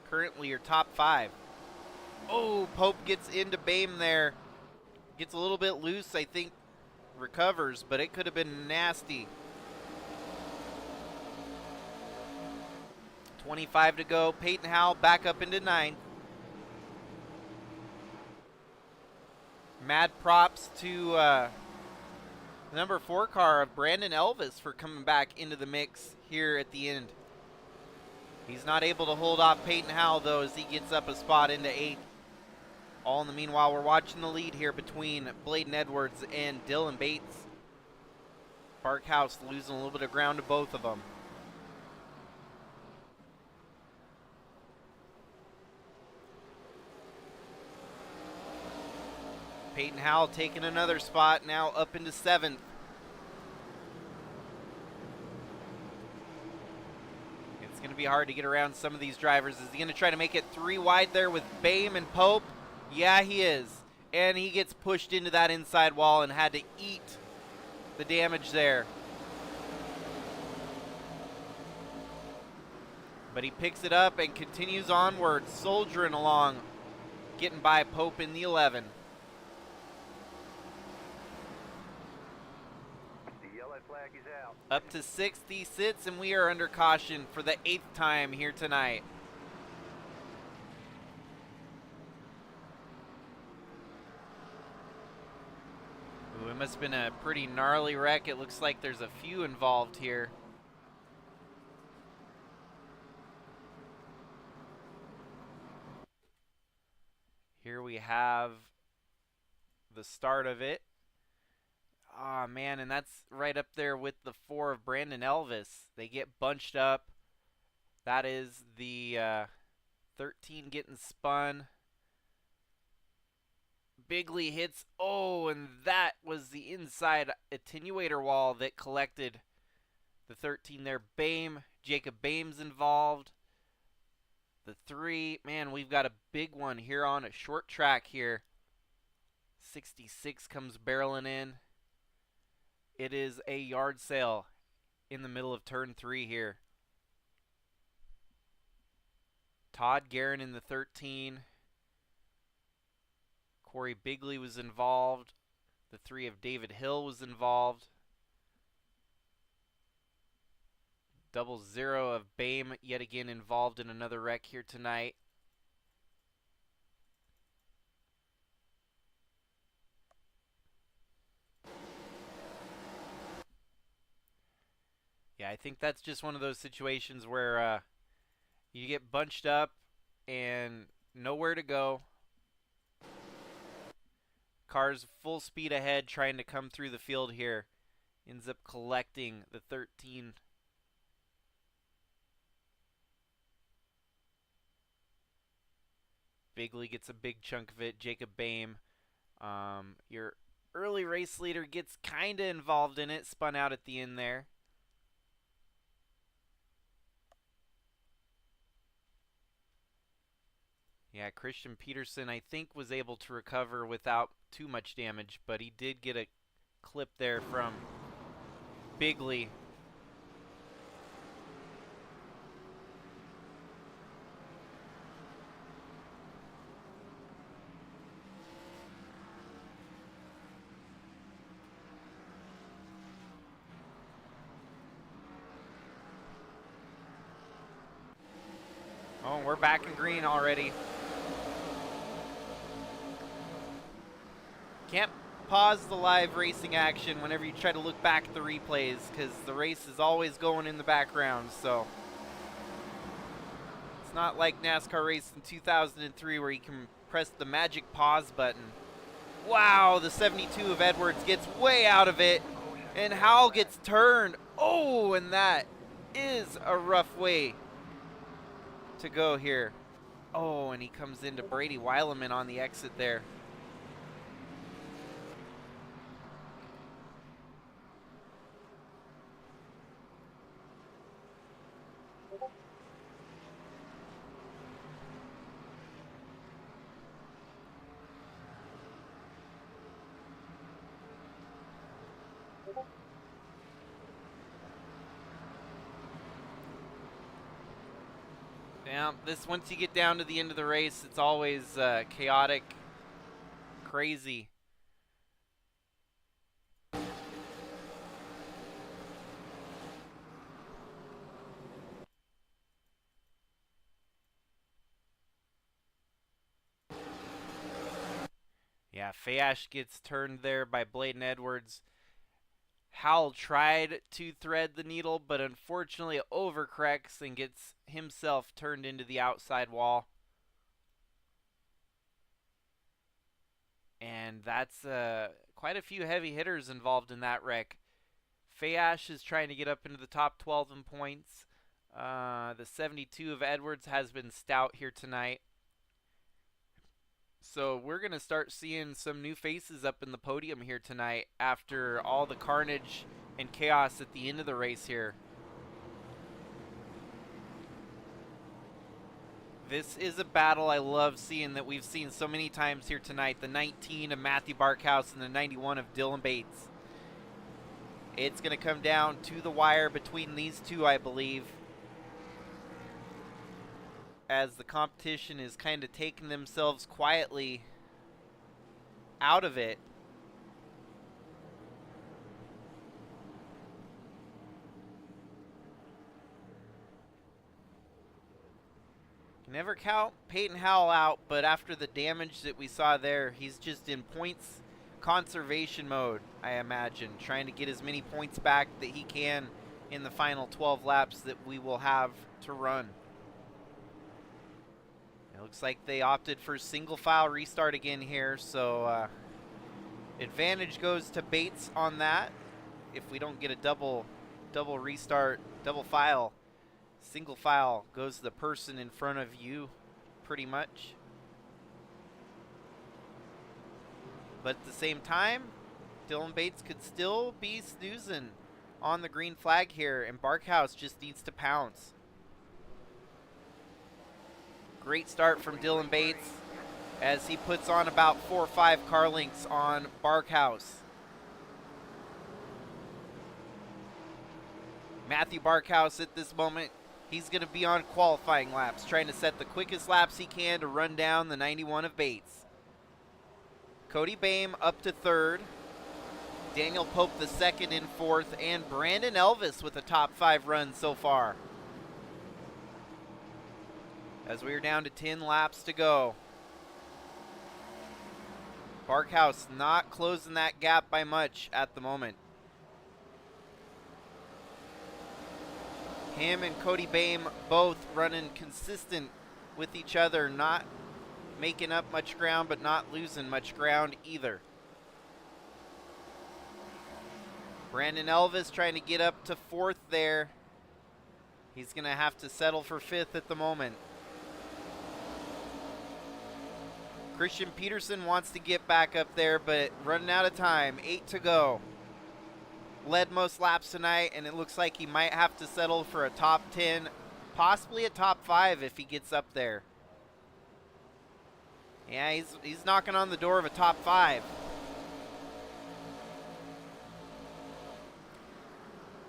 Currently your top 5. Oh, Pope gets into Bame there. Gets a little bit loose, I think recovers, but it could have been nasty. 25 to go. Peyton Howell back up into 9th. Mad props to the number 4 car of Brandon Elvis for coming back into the mix here at the end. He's not able to hold off Peyton Howell, though, as he gets up a spot into 8th. All in the meanwhile, we're watching the lead here between Bladen Edwards and Dylan Bates. Barkhouse losing a little bit of ground to both of them. Peyton Howell taking another spot, now up into 7th. It's going to be hard to get around some of these drivers. Is he going to try to make it 3 wide there with Bame and Pope? Yeah, he is. And he gets pushed into that inside wall and had to eat the damage there. But he picks it up and continues onward, soldiering along, getting by Pope in the 11. The yellow flag is out. Up to 6th he sits, and we are under caution for the 8th time here tonight. Ooh, it must have been a pretty gnarly wreck. It looks like there's a few involved here. Here we have the start of it. Ah, man, and that's right up there with the 4 of Brandon Elvis. They get bunched up. That is the 13 getting spun. Bigley hits, oh, and that was the inside attenuator wall that collected the 13 there. Bame, Jacob Bame's involved. The 3, man, we've got a big one here on a short track here. 66 comes barreling in. It is a yard sale in the middle of turn 3 here. Todd Guerin in the 13. Corey Bigley was involved. The 3 of David Hill was involved. 00 of Bame yet again involved in another wreck here tonight. Yeah, I think that's just one of those situations where you get bunched up and nowhere to go. Car's full speed ahead trying to come through the field here. Ends up collecting the 13. Bigley gets a big chunk of it. Jacob Bame, your early race leader, gets kind of involved in it. Spun out at the end there. Yeah, Christian Peterson, I think, was able to recover without too much damage, but he did get a clip there from Bigley. Oh, we're back in green already. Can't pause the live racing action whenever you try to look back at the replays, because the race is always going in the background, so it's not like NASCAR race in 2003 where you can press the magic pause button. Wow, the 72 of Edwards gets way out of it, and Howell gets turned. Oh, and that is a rough way to go here. Oh, and he comes into Brady Weileman on the exit there. Yeah, this once you get down to the end of the race, it's always chaotic, crazy. Yeah, Fayash gets turned there by Bladen Edwards. Howell tried to thread the needle, but unfortunately overcorrects and gets himself turned into the outside wall. And that's quite a few heavy hitters involved in that wreck. Fayash is trying to get up into the top 12 in points. The 72 of Edwards has been stout here tonight. So we're going to start seeing some new faces up in the podium here tonight after all the carnage and chaos at the end of the race here. This is a battle I love seeing that we've seen so many times here tonight. The 19 of Matthew Barkhouse and the 91 of Dylan Bates. It's going to come down to the wire between these two, I believe, as the competition is kind of taking themselves quietly out of it. Can never count Peyton Howell out, but after the damage that we saw there, he's just in points conservation mode, I imagine, trying to get as many points back that he can in the final 12 laps that we will have to run. It looks like they opted for single file restart again here, so advantage goes to Bates on that. If we don't get a double restart, double file, single file goes to the person in front of you, pretty much. But at the same time, Dylan Bates could still be snoozing on the green flag here, and Barkhouse just needs to pounce. Great start from Dylan Bates as he puts on about 4 or 5 car lengths on Barkhouse. Matthew Barkhouse at this moment, he's going to be on qualifying laps, trying to set the quickest laps he can to run down the 91 of Bates. Cody Boehm up to 3rd. Daniel Pope the 2nd in 4th, and Brandon Elvis with a top 5 run so far. As we are down to 10 laps to go. Barkhouse not closing that gap by much at the moment. Him and Cody Boehm both running consistent with each other, not making up much ground, but not losing much ground either. Brandon Elvis trying to get up to 4th there. He's going to have to settle for 5th at the moment. Christian Peterson wants to get back up there, but running out of time. 8 to go. Led most laps tonight, and it looks like he might have to settle for a top 10, possibly a top 5 if he gets up there. Yeah, he's knocking on the door of a top 5.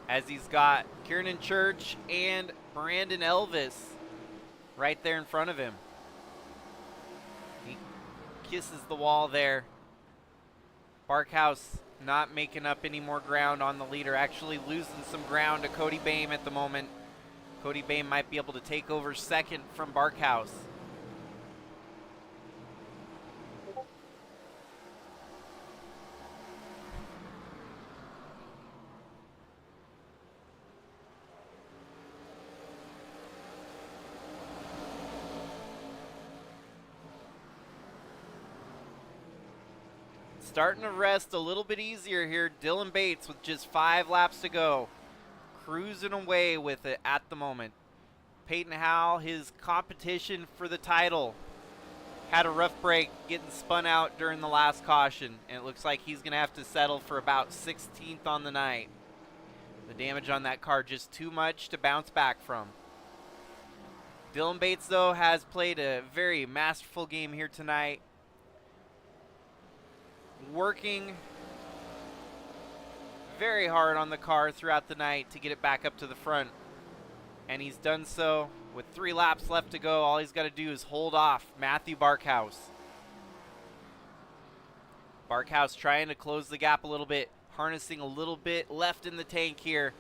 As he's got Kieran Church and Brandon Elvis right there in front of him. He kisses the wall there. Barkhouse not making up any more ground on the leader, actually losing some ground to Cody Boehm at the moment. Cody Boehm might be able to take over 2nd from Barkhouse. starting to rest a little bit easier here. Dylan Bates with just 5 laps to go. Cruising away with it at the moment. Peyton Howell, his competition for the title, had a rough break getting spun out during the last caution, and it looks like he's going to have to settle for about 16th on the night. The damage on that car just too much to bounce back from. Dylan Bates, though, has played a very masterful game here tonight, working very hard on the car throughout the night to get it back up to the front. And he's done so with 3 laps left to go. All he's got to do is hold off Matthew Barkhouse. Barkhouse trying to close the gap a little bit, harnessing a little bit left in the tank here.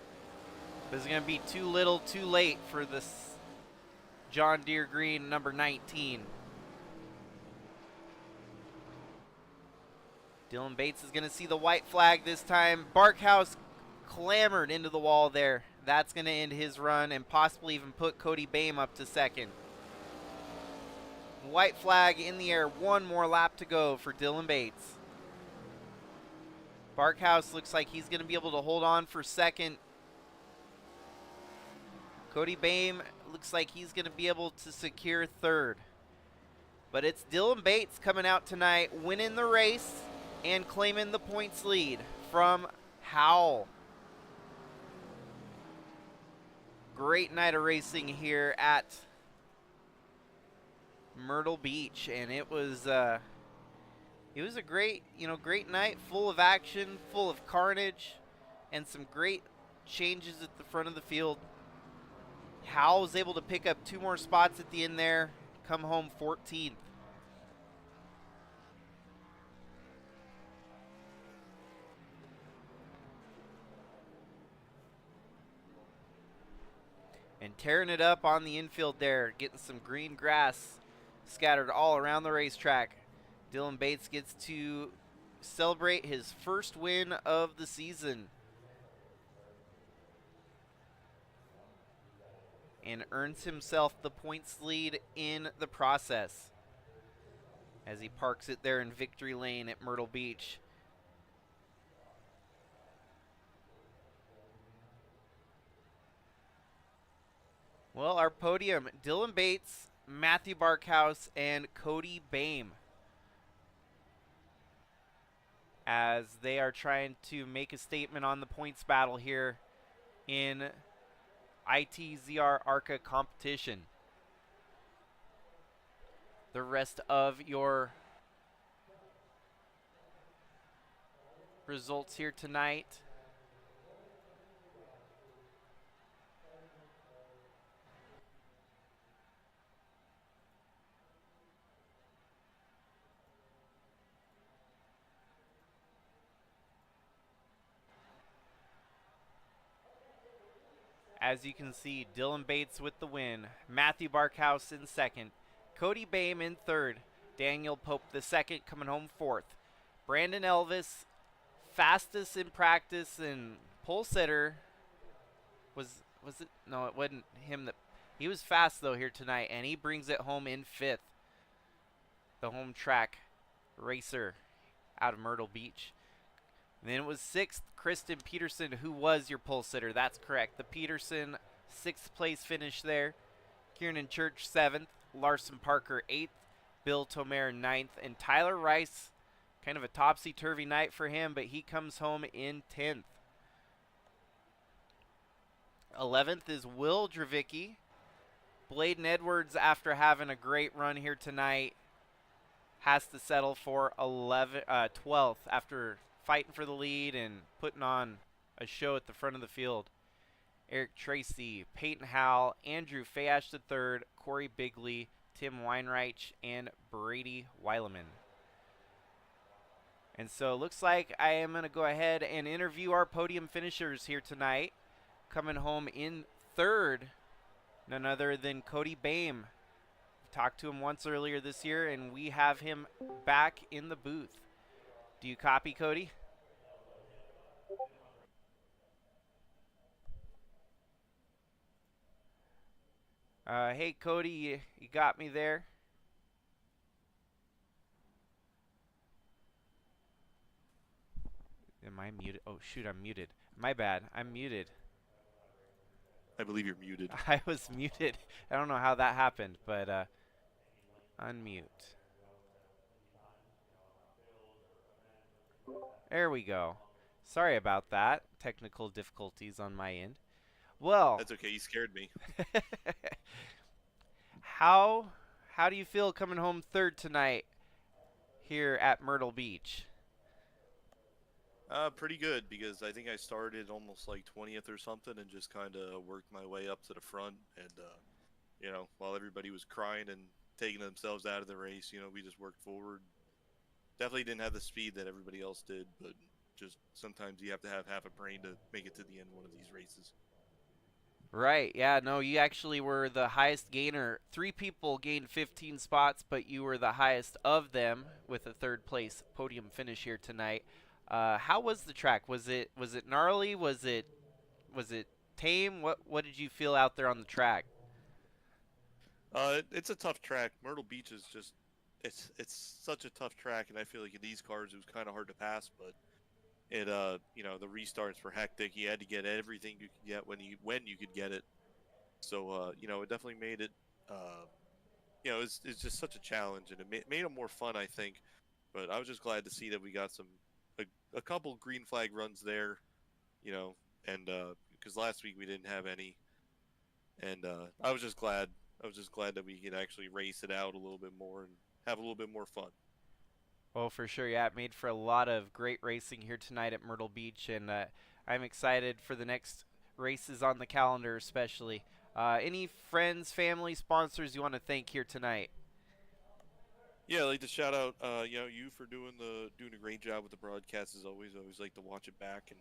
But it's going to be too little, too late for this John Deere green number 19. Dylan Bates is going to see the white flag this time. Barkhouse clambered into the wall there. That's going to end his run and possibly even put Cody Boehm up to second. White flag in the air. 1 more lap to go for Dylan Bates. Barkhouse looks like he's going to be able to hold on for second. Cody Boehm looks like he's going to be able to secure third. But it's Dylan Bates coming out tonight, winning the race and claiming the points lead from Howell. Great night of racing here at Myrtle Beach, and it was a great, great night, full of action, full of carnage, and some great changes at the front of the field. Howell was able to pick up 2 more spots at the end there, come home 14th. And tearing it up on the infield there, getting some green grass scattered all around the racetrack. Dylan Bates gets to celebrate his first win of the season and earns himself the points lead in the process as he parks it there in victory lane at Myrtle Beach. Well, our podium, Dylan Bates, Matthew Barkhouse, and Cody Boehm, as they are trying to make a statement on the points battle here in ITZR ARCA competition. The rest of your results here tonight. As you can see, Dylan Bates with the win, Matthew Barkhouse in second, Cody Boehm in third, Daniel Pope the second, coming home 4th. Brandon Elvis, fastest in practice and pole sitter. Was it? No, it wasn't him. He was fast though here tonight, and he brings it home in 5th. The home track racer out of Myrtle Beach. And then it was 6th, Kristen Peterson, who was your pole sitter. That's correct. The Peterson 6th place finish there. Kieran Church 7th, Larson Parker 8th, Bill Tomer 9th, and Tyler Rice, kind of a topsy-turvy night for him, but he comes home in 10th. 11th is Will Dravicki. Bladen Edwards, after having a great run here tonight, has to settle for 12th after fighting for the lead and putting on a show at the front of the field. Eric Tracy, Peyton Howell, Andrew Fayash III, Corey Bigley, Tim Weinreich, and Brady Weileman. And so it looks like I am going to go ahead and interview our podium finishers here tonight. Coming home in 3rd, none other than Cody Boehm. Talked to him once earlier this year, and we have him back in the booth. Do you copy, Cody? Hey, Cody, you got me there? Am I muted? Oh, shoot, I'm muted. My bad. I'm muted. I believe you're muted. I was muted. I don't know how that happened, but unmute. There we go. Sorry about that. Technical difficulties on my end. Well, That's okay. You scared me. how how do you feel coming home third tonight here at Myrtle Beach? Pretty good because I think I started almost like 20th or something and just kind of worked my way up to the front. And, while everybody was crying and taking themselves out of the race, we just worked forward. Definitely didn't have the speed that everybody else did, but just sometimes you have to have half a brain to make it to the end of one of these races. Right, yeah, no, you actually were the highest gainer. 3 people gained 15 spots, but you were the highest of them with a third place podium finish here tonight. How was the track? Was it gnarly? Was it tame? What did you feel out there on the track? It's a tough track. Myrtle Beach is just it's such a tough track, and I feel like in these cars it was kind of hard to pass, but the restarts were hectic. You had to get everything you could get when you could get it. So it definitely made it. It's just such a challenge, and it made it more fun, I think. But I was just glad to see that we got a couple green flag runs there, you know, and because last week we didn't have any, and I was just glad. I was just glad that we could actually race it out a little bit more and have a little bit more fun. Oh, for sure. Yeah, it made for a lot of great racing here tonight at Myrtle Beach, and I'm excited for the next races on the calendar, especially. Any friends, family, sponsors you want to thank here tonight? Yeah, I'd like to shout out, you for doing a great job with the broadcast as always. I always like to watch it back and,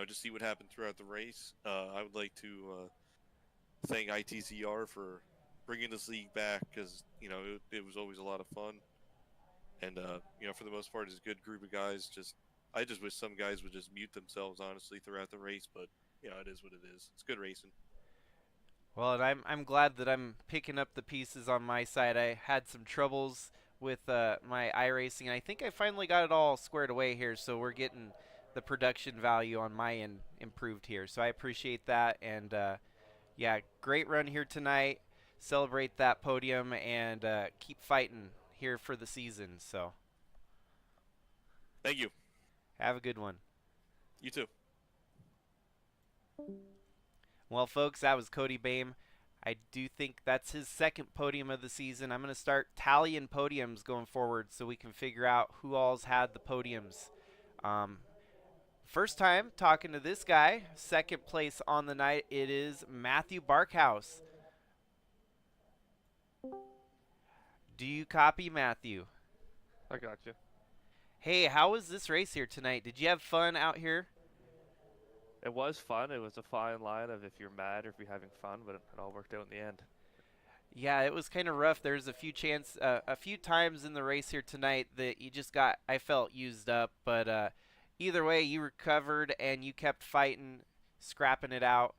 just see what happened throughout the race. I would like to thank ITCR for bringing this league back because it was always a lot of fun. And for the most part, it's a good group of guys. I just wish some guys would just mute themselves honestly throughout the race, but it is what it is. It's good racing. Well, and I'm glad that I'm picking up the pieces on my side. I had some troubles with my iRacing, and I think I finally got it all squared away here. So we're getting the production value on my end improved here. So I appreciate that, and yeah, great run here tonight. Celebrate that podium and keep fighting here for the season. So Thank you. have a good one. You too. Well, folks, that was Cody Bame. I do think that's his second podium of the season. I'm going to start tallying podiums going forward so we can figure out who all's had the podiums. First time talking to this guy, second place on the night, it is Matthew Barkhouse. Do you copy, Matthew? I got you. Hey, how was this race here tonight? Did you have fun out here? It was fun. It was a fine line of if you're mad or if you're having fun, but it all worked out in the end. Yeah, it was kind of rough. There's a few times in the race here tonight that you just got, I felt used up. But either way, you recovered and you kept fighting, scrapping it out,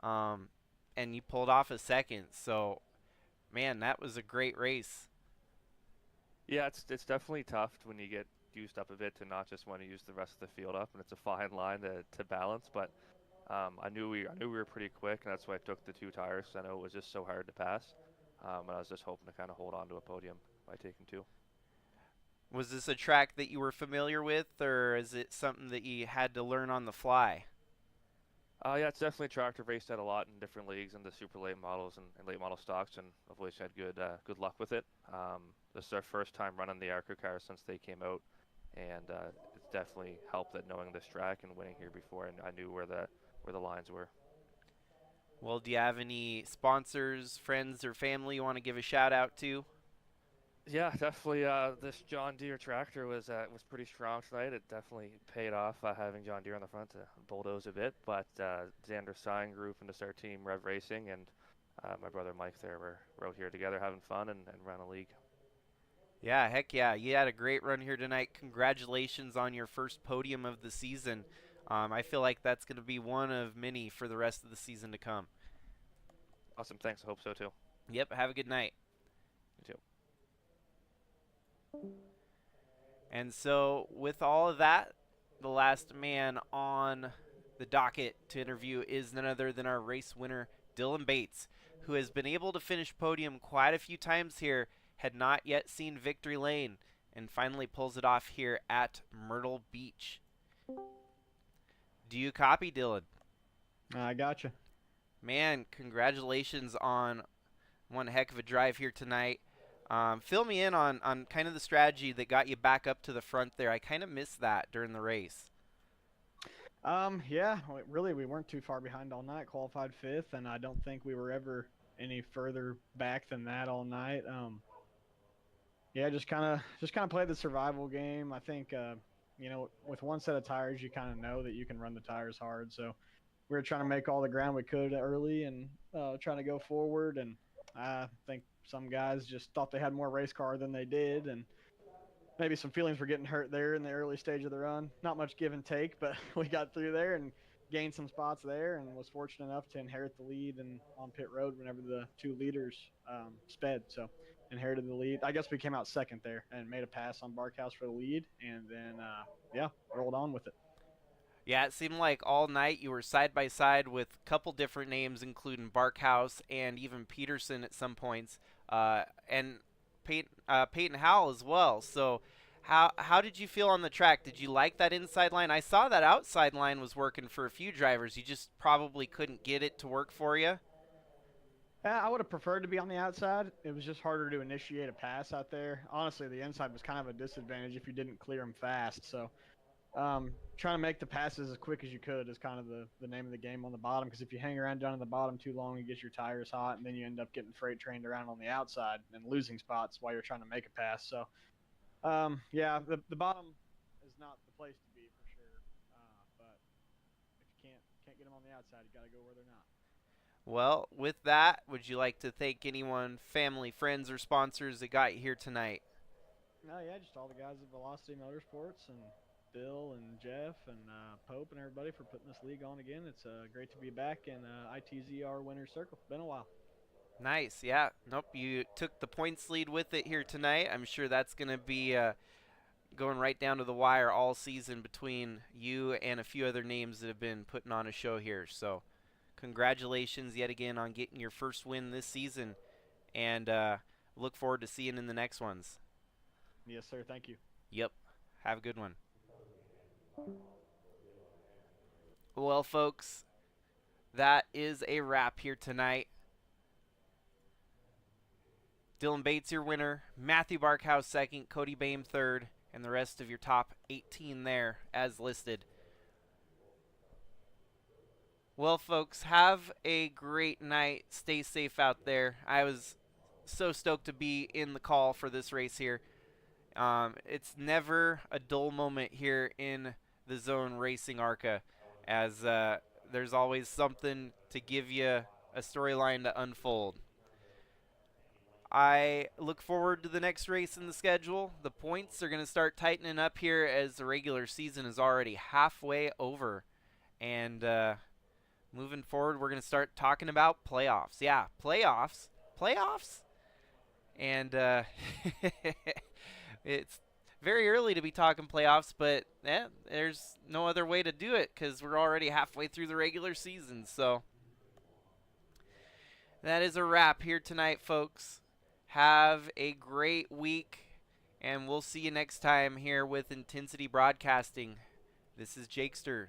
and you pulled off a second. So, man, that was a great race. Yeah, it's definitely tough when you get used up a bit to not just want to use the rest of the field up, and it's a fine line to balance. But I knew we were pretty quick, and that's why I took the 2 tires. I know it was just so hard to pass, and I was just hoping to kind of hold on to a podium by taking 2. Was this a track that you were familiar with, or is it something that you had to learn on the fly? Yeah, it's definitely a track I've raced at a lot in different leagues and the super late models and late model stocks, and I've always had good luck with it. This is our first time running the ARCA cars since they came out, and it's definitely helped that knowing this track and winning here before, and I knew where the lines were. Well, do you have any sponsors, friends, or family you want to give a shout out to? Yeah, definitely. This John Deere tractor was pretty strong tonight. It definitely paid off having John Deere on the front to bulldoze a bit. But Xander Sign Group and the start team Rev Racing and my brother Mike there were out here together having fun and ran a league. Yeah, heck yeah. You had a great run here tonight. Congratulations on your first podium of the season. I feel like that's going to be one of many for the rest of the season to come. Awesome, thanks. I hope so too. Yep, have a good night. You too. And so, with all of that, the last man on the docket to interview is none other than our race winner, Dylan Bates, who has been able to finish podium quite a few times here, had not yet seen victory lane, and finally pulls it off here at Myrtle Beach. Do you copy, Dylan? I gotcha. Man, congratulations on one heck of a drive here tonight. Fill me in on kind of the strategy that got you back up to the front there. I kind of missed that during the race. Yeah, really, we weren't too far behind all night. Qualified 5th, and I don't think we were ever any further back than that all night. Yeah, just kind of played the survival game. I think, with one set of tires, you kind of know that you can run the tires hard. So we were trying to make all the ground we could early and trying to go forward. And I think some guys just thought they had more race car than they did, and maybe some feelings were getting hurt there in the early stage of the run. Not much give and take, but we got through there and gained some spots there, and was fortunate enough to inherit the lead and on pit road whenever the 2 leaders sped. So inherited the lead. I guess we came out second there and made a pass on Barkhouse for the lead, and then rolled on with it. Yeah, it seemed like all night you were side by side with a couple different names, including Barkhouse and even Peterson at some points, and Peyton Howell as well. So how did you feel on the track? Did you like that inside line? I saw that outside line was working for a few drivers. You just probably couldn't get it to work for you. I would have preferred to be on the outside. It was just harder to initiate a pass out there. Honestly, the inside was kind of a disadvantage if you didn't clear them fast. So trying to make the passes as quick as you could is kind of the name of the game on the bottom, because if you hang around down in the bottom too long, you get your tires hot, and then you end up getting freight trained around on the outside and losing spots while you're trying to make a pass. So, the bottom is not the place to be for sure. But if you can't get them on the outside, you got to go where they're not. Well, with that, would you like to thank anyone, family, friends, or sponsors that got you here tonight? No, yeah, just all the guys at Velocity Motorsports and Bill and Jeff and Pope and everybody for putting this league on again. It's great to be back in ITZR winner's circle. Been a while. Nice, yeah. Nope, you took the points lead with it here tonight. I'm sure that's going to be going right down to the wire all season between you and a few other names that have been putting on a show here. So congratulations yet again on getting your first win this season, and look forward to seeing in the next ones. Yes, sir. Thank you. Yep. Have a good one. Well, folks, that is a wrap here tonight. Dylan Bates, your winner. Matthew Barkhouse, second. Cody Boehm, third. And the rest of your top 18 there as listed. Well, folks, have a great night. Stay safe out there. I was so stoked to be in the call for this race here. It's never a dull moment here in the Zone Racing ARCA, as there's always something to give you a storyline to unfold. I look forward to the next race in the schedule. The points are going to start tightening up here as the regular season is already halfway over. And moving forward, we're going to start talking about playoffs. Yeah, playoffs. Playoffs? And it's very early to be talking playoffs, but there's no other way to do it because we're already halfway through the regular season. So that is a wrap here tonight, folks. Have a great week, and we'll see you next time here with Intensity Broadcasting. This is Jakester